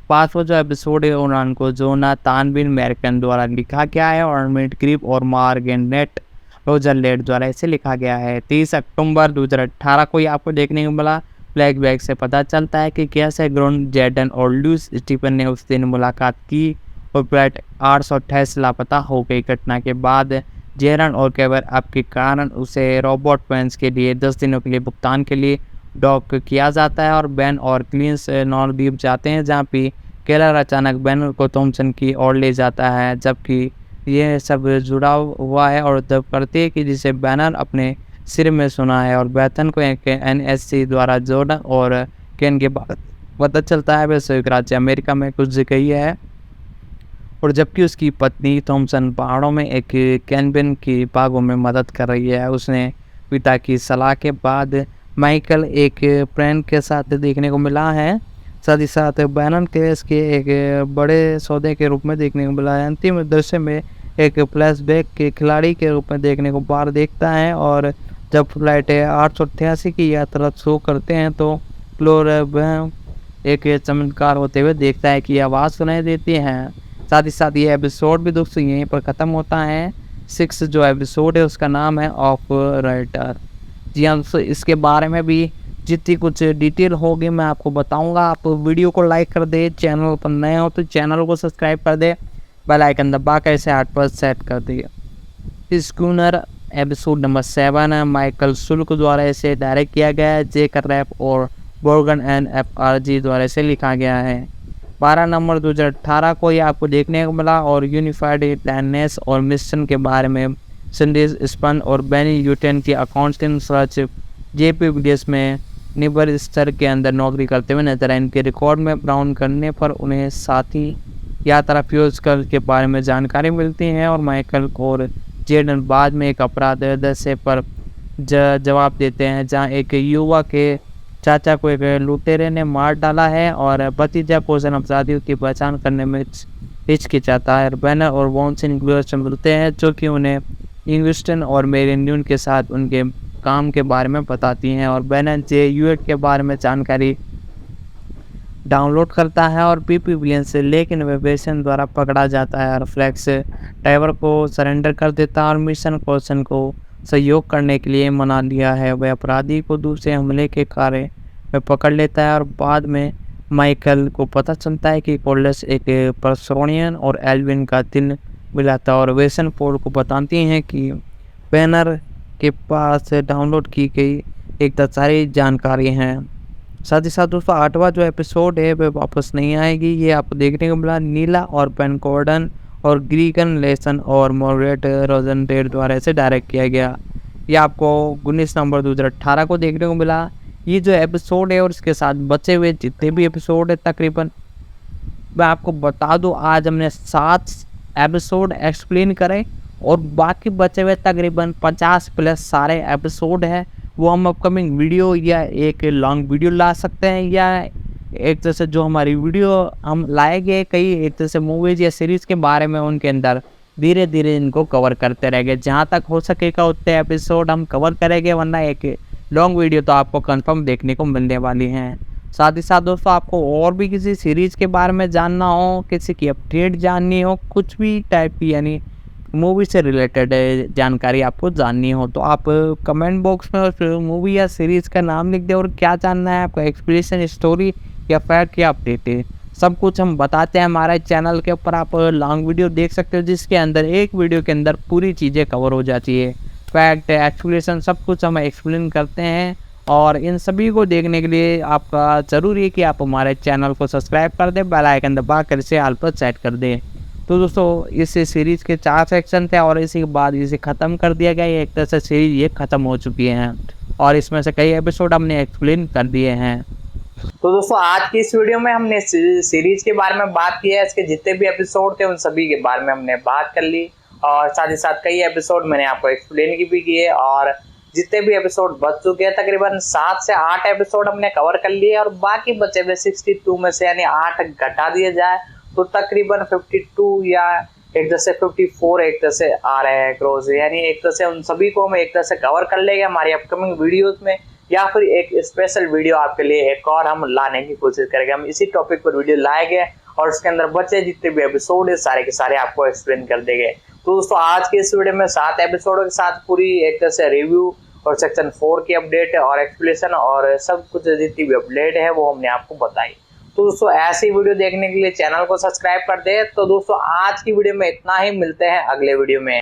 5वां जो एपिसोड है उनको जोना तानबिन मैरकन द्वारा लिखा गया है और मिट ग्रिप और मार्गेनेट रोजर लेट द्वारा इसे लिखा गया है। 30 अक्टूबर 2018 को ही आपको देखने को मिला। फ्लैशबैक से पता चलता है कि कैसे ग्रोन जेडन और लूइस स्टीफन ने उस दिन मुलाकात की और फ्लाइट 828 लापता हो गई। घटना के बाद जेरन और केवर अप के कारण उसे रोबोट पेंस के लिए 10 दिनों के लिए भुगतान के लिए डॉक किया जाता है और बैन और क्लींस नॉर्द्वीप जाते हैं, जहाँ पे केलर अचानक बैन को थॉमसन की ओर ले जाता है, जबकि ये सब जुड़ा हुआ है और तब करते हैं कि जिसे बैनर अपने सिर में सुना है और बैथन को एनएससी द्वारा जोड़ा और केन के बाद पता चलता है वह संयुक्त राज्य अमेरिका में कुछ जगह है। और जबकि उसकी पत्नी थॉमसन पहाड़ों में एक कैनबिन की बागों में मदद कर रही है। उसने पिता की सलाह के बाद माइकल एक फ्रेंड के साथ देखने को मिला है। साथ ही साथ बैनन केस के एक बड़े सौदे के रूप में देखने को मिला है। अंतिम दृश्य में एक फ्लैशबैक के खिलाड़ी के रूप में देखने को बाहर देखता है और जब फ्लाइट 888 की यात्रा शुरू करते हैं तो फ्लोर एक चमत्कार होते हुए देखता है कि आवाज़ सुनाई देती है। साथ ही साथ ये एपिसोड भी दोस्तों यहीं पर ख़त्म होता है। 6 जो एपिसोड है उसका नाम है ऑफ राइटर। जी हाँ दोस्तों, इसके बारे में भी जितनी कुछ डिटेल होगी मैं आपको बताऊंगा। आप वीडियो को लाइक कर दे, चैनल पर नए हो तो चैनल को सब्सक्राइब कर दे, बेल आइकन दबा कर इसे 8 पर सेट कर दिए। स्कूनर एपिसोड नंबर 7 है। माइकल शुल्क द्वारा इसे डायरेक्ट किया गया है। जेकर रैप और बोर्गन एंड FRG द्वारा इसे लिखा गया है। 12 नवंबर 2018 को ये आपको देखने को मिला और यूनिफाइड प्लाननेस और मिशन के बारे में संदेश स्पन और बेनी यूटेन की अकाउंटिंग सर्च JP विलियम्स में निबर स्तर के अंदर नौकरी करते हुए नजर आए। इनके रिकॉर्ड में ब्राउन करने पर उन्हें साथी यात्रा फ्यूज कर के बारे में जानकारी मिलती है और माइकल और जेडन बाद में एक अपराध दस्ते पर जवाब देते हैं, जहां एक युवा के चाचा को एक लुटेरे ने मार डाला है और भतीजा पोषण अपराधियों की पहचान करने में हिचकिचाता है। बैनर और वॉन्सन से मिलते हैं, जो कि उन्हें इंग्लिस्टन और मेरिन्यून के साथ उनके काम के बारे में बताती हैं और बैनर JUET के बारे में जानकारी डाउनलोड करता है और PP विलियम्स से लेकिन वेबेशन द्वारा पकड़ा जाता है और फ्लैक्स ड्राइवर को सरेंडर कर देता है और मिशन क्वेश्चन को सहयोग करने के लिए मना लिया है। वह अपराधी को दूसरे हमले के कार्य में पकड़ लेता है और बाद में माइकल को पता चलता है कि कोल्डस एक परसोनियन और एल्विन का दिल मिलाता है और वेसन पोल को बताती हैं कि बैनर के पास डाउनलोड की गई एक सारी जानकारी हैं। साथ ही साथ दोस्तों 8वां जो एपिसोड है वह वापस नहीं आएगी। ये आपको देखने को मिला। नीला और पेनकोर्डन और ग्रीगन लेसन और मॉर्गरेट रोजनडेल द्वारा इसे डायरेक्ट किया गया। ये आपको 19 नवंबर 2018 को देखने को मिला। ये जो एपिसोड है और इसके साथ बचे हुए जितने भी एपिसोड है तकरीबन मैं आपको बता दूं, आज हमने 7 एपिसोड एक्सप्लेन करे और बाकी बचे हुए तकरीबन 50 प्लस सारे एपिसोड है वो हम अपकमिंग वीडियो या एक लॉन्ग वीडियो ला सकते हैं, या एक तरह से जो हमारी वीडियो हम लाएंगे कई एक तरह से मूवीज़ या सीरीज़ के बारे में, उनके अंदर धीरे धीरे इनको कवर करते रहेंगे। जहाँ तक हो सकेगा उतने एपिसोड हम कवर करेंगे, वरना एक लॉन्ग वीडियो तो आपको कंफर्म देखने को मिलने वाली हैं। साथ ही साथ दोस्तों, आपको और भी किसी सीरीज़ के बारे में जानना हो, किसी की अपडेट जाननी हो, कुछ भी टाइप की यानी मूवी से रिलेटेड जानकारी आपको जाननी हो, तो आप कमेंट बॉक्स में उस मूवी या सीरीज़ का नाम लिख दें और क्या जानना है आपको, एक्सप्लेनेशन, स्टोरी या फैक्ट या अपडेट है, सब कुछ हम बताते हैं हमारे चैनल के ऊपर। आप लॉन्ग वीडियो देख सकते हो जिसके अंदर एक वीडियो के अंदर पूरी चीज़ें कवर हो जाती है, फैक्ट, एक्सप्लेनेशन, सब कुछ हम एक्सप्लेन करते हैं। और इन सभी को देखने के लिए आपका ज़रूरी है कि आप हमारे चैनल को सब्सक्राइब कर दें, बेल आइकन दबा कर इसे ऑल पर सेट कर दें। तो दोस्तों, इस सीरीज़ के 4 सेक्शन थे और इसी के बाद इसे ख़त्म कर दिया गया। एक तरह से सीरीज़ ये ख़त्म हो चुकी है और इसमें से कई एपिसोड हमने एक्सप्लेन कर दिए हैं।
तो दोस्तों, आज की इस वीडियो में हमने सीरीज के बारे में बात की है। इसके जितने भी एपिसोड थे उन सभी के बारे में हमने बात कर ली, और साथ ही साथ कई एपिसोड मैंने आपको एक्सप्लेन की भी किए, और जितने भी एपिसोड बच चुके हैं तकरीबन 7 से 8 एपिसोड हमने कवर कर लिए, और बाकी बचे हुए 62 में से यानी 8 घटा दिए जाए तो तकरीबन 52 या एक तरह से 54 एक तरह से आ रहे हैं क्रॉस, यानी एक तरह से उन सभी को हम एक तरह से कवर कर लेंगे हमारी अपकमिंग वीडियोस में, या फिर एक स्पेशल वीडियो आपके लिए एक और हम लाने की कोशिश करेंगे। हम इसी टॉपिक पर वीडियो लाएंगे और उसके अंदर बचे जितने भी एपिसोड है सारे के सारे आपको एक्सप्लेन कर देंगे। तो दोस्तों, आज के इस वीडियो में 7 एपिसोडों के साथ पूरी एक तरह से रिव्यू और सेक्शन 4 की अपडेट और एक्सप्लेनेशन और सब कुछ जितनी भी अपडेट है वो हमने आपको बताई। तो दोस्तों, ऐसी वीडियो देखने के लिए चैनल को सब्सक्राइब कर दे। तो दोस्तों, आज की वीडियो में इतना ही, मिलते हैं अगले वीडियो में।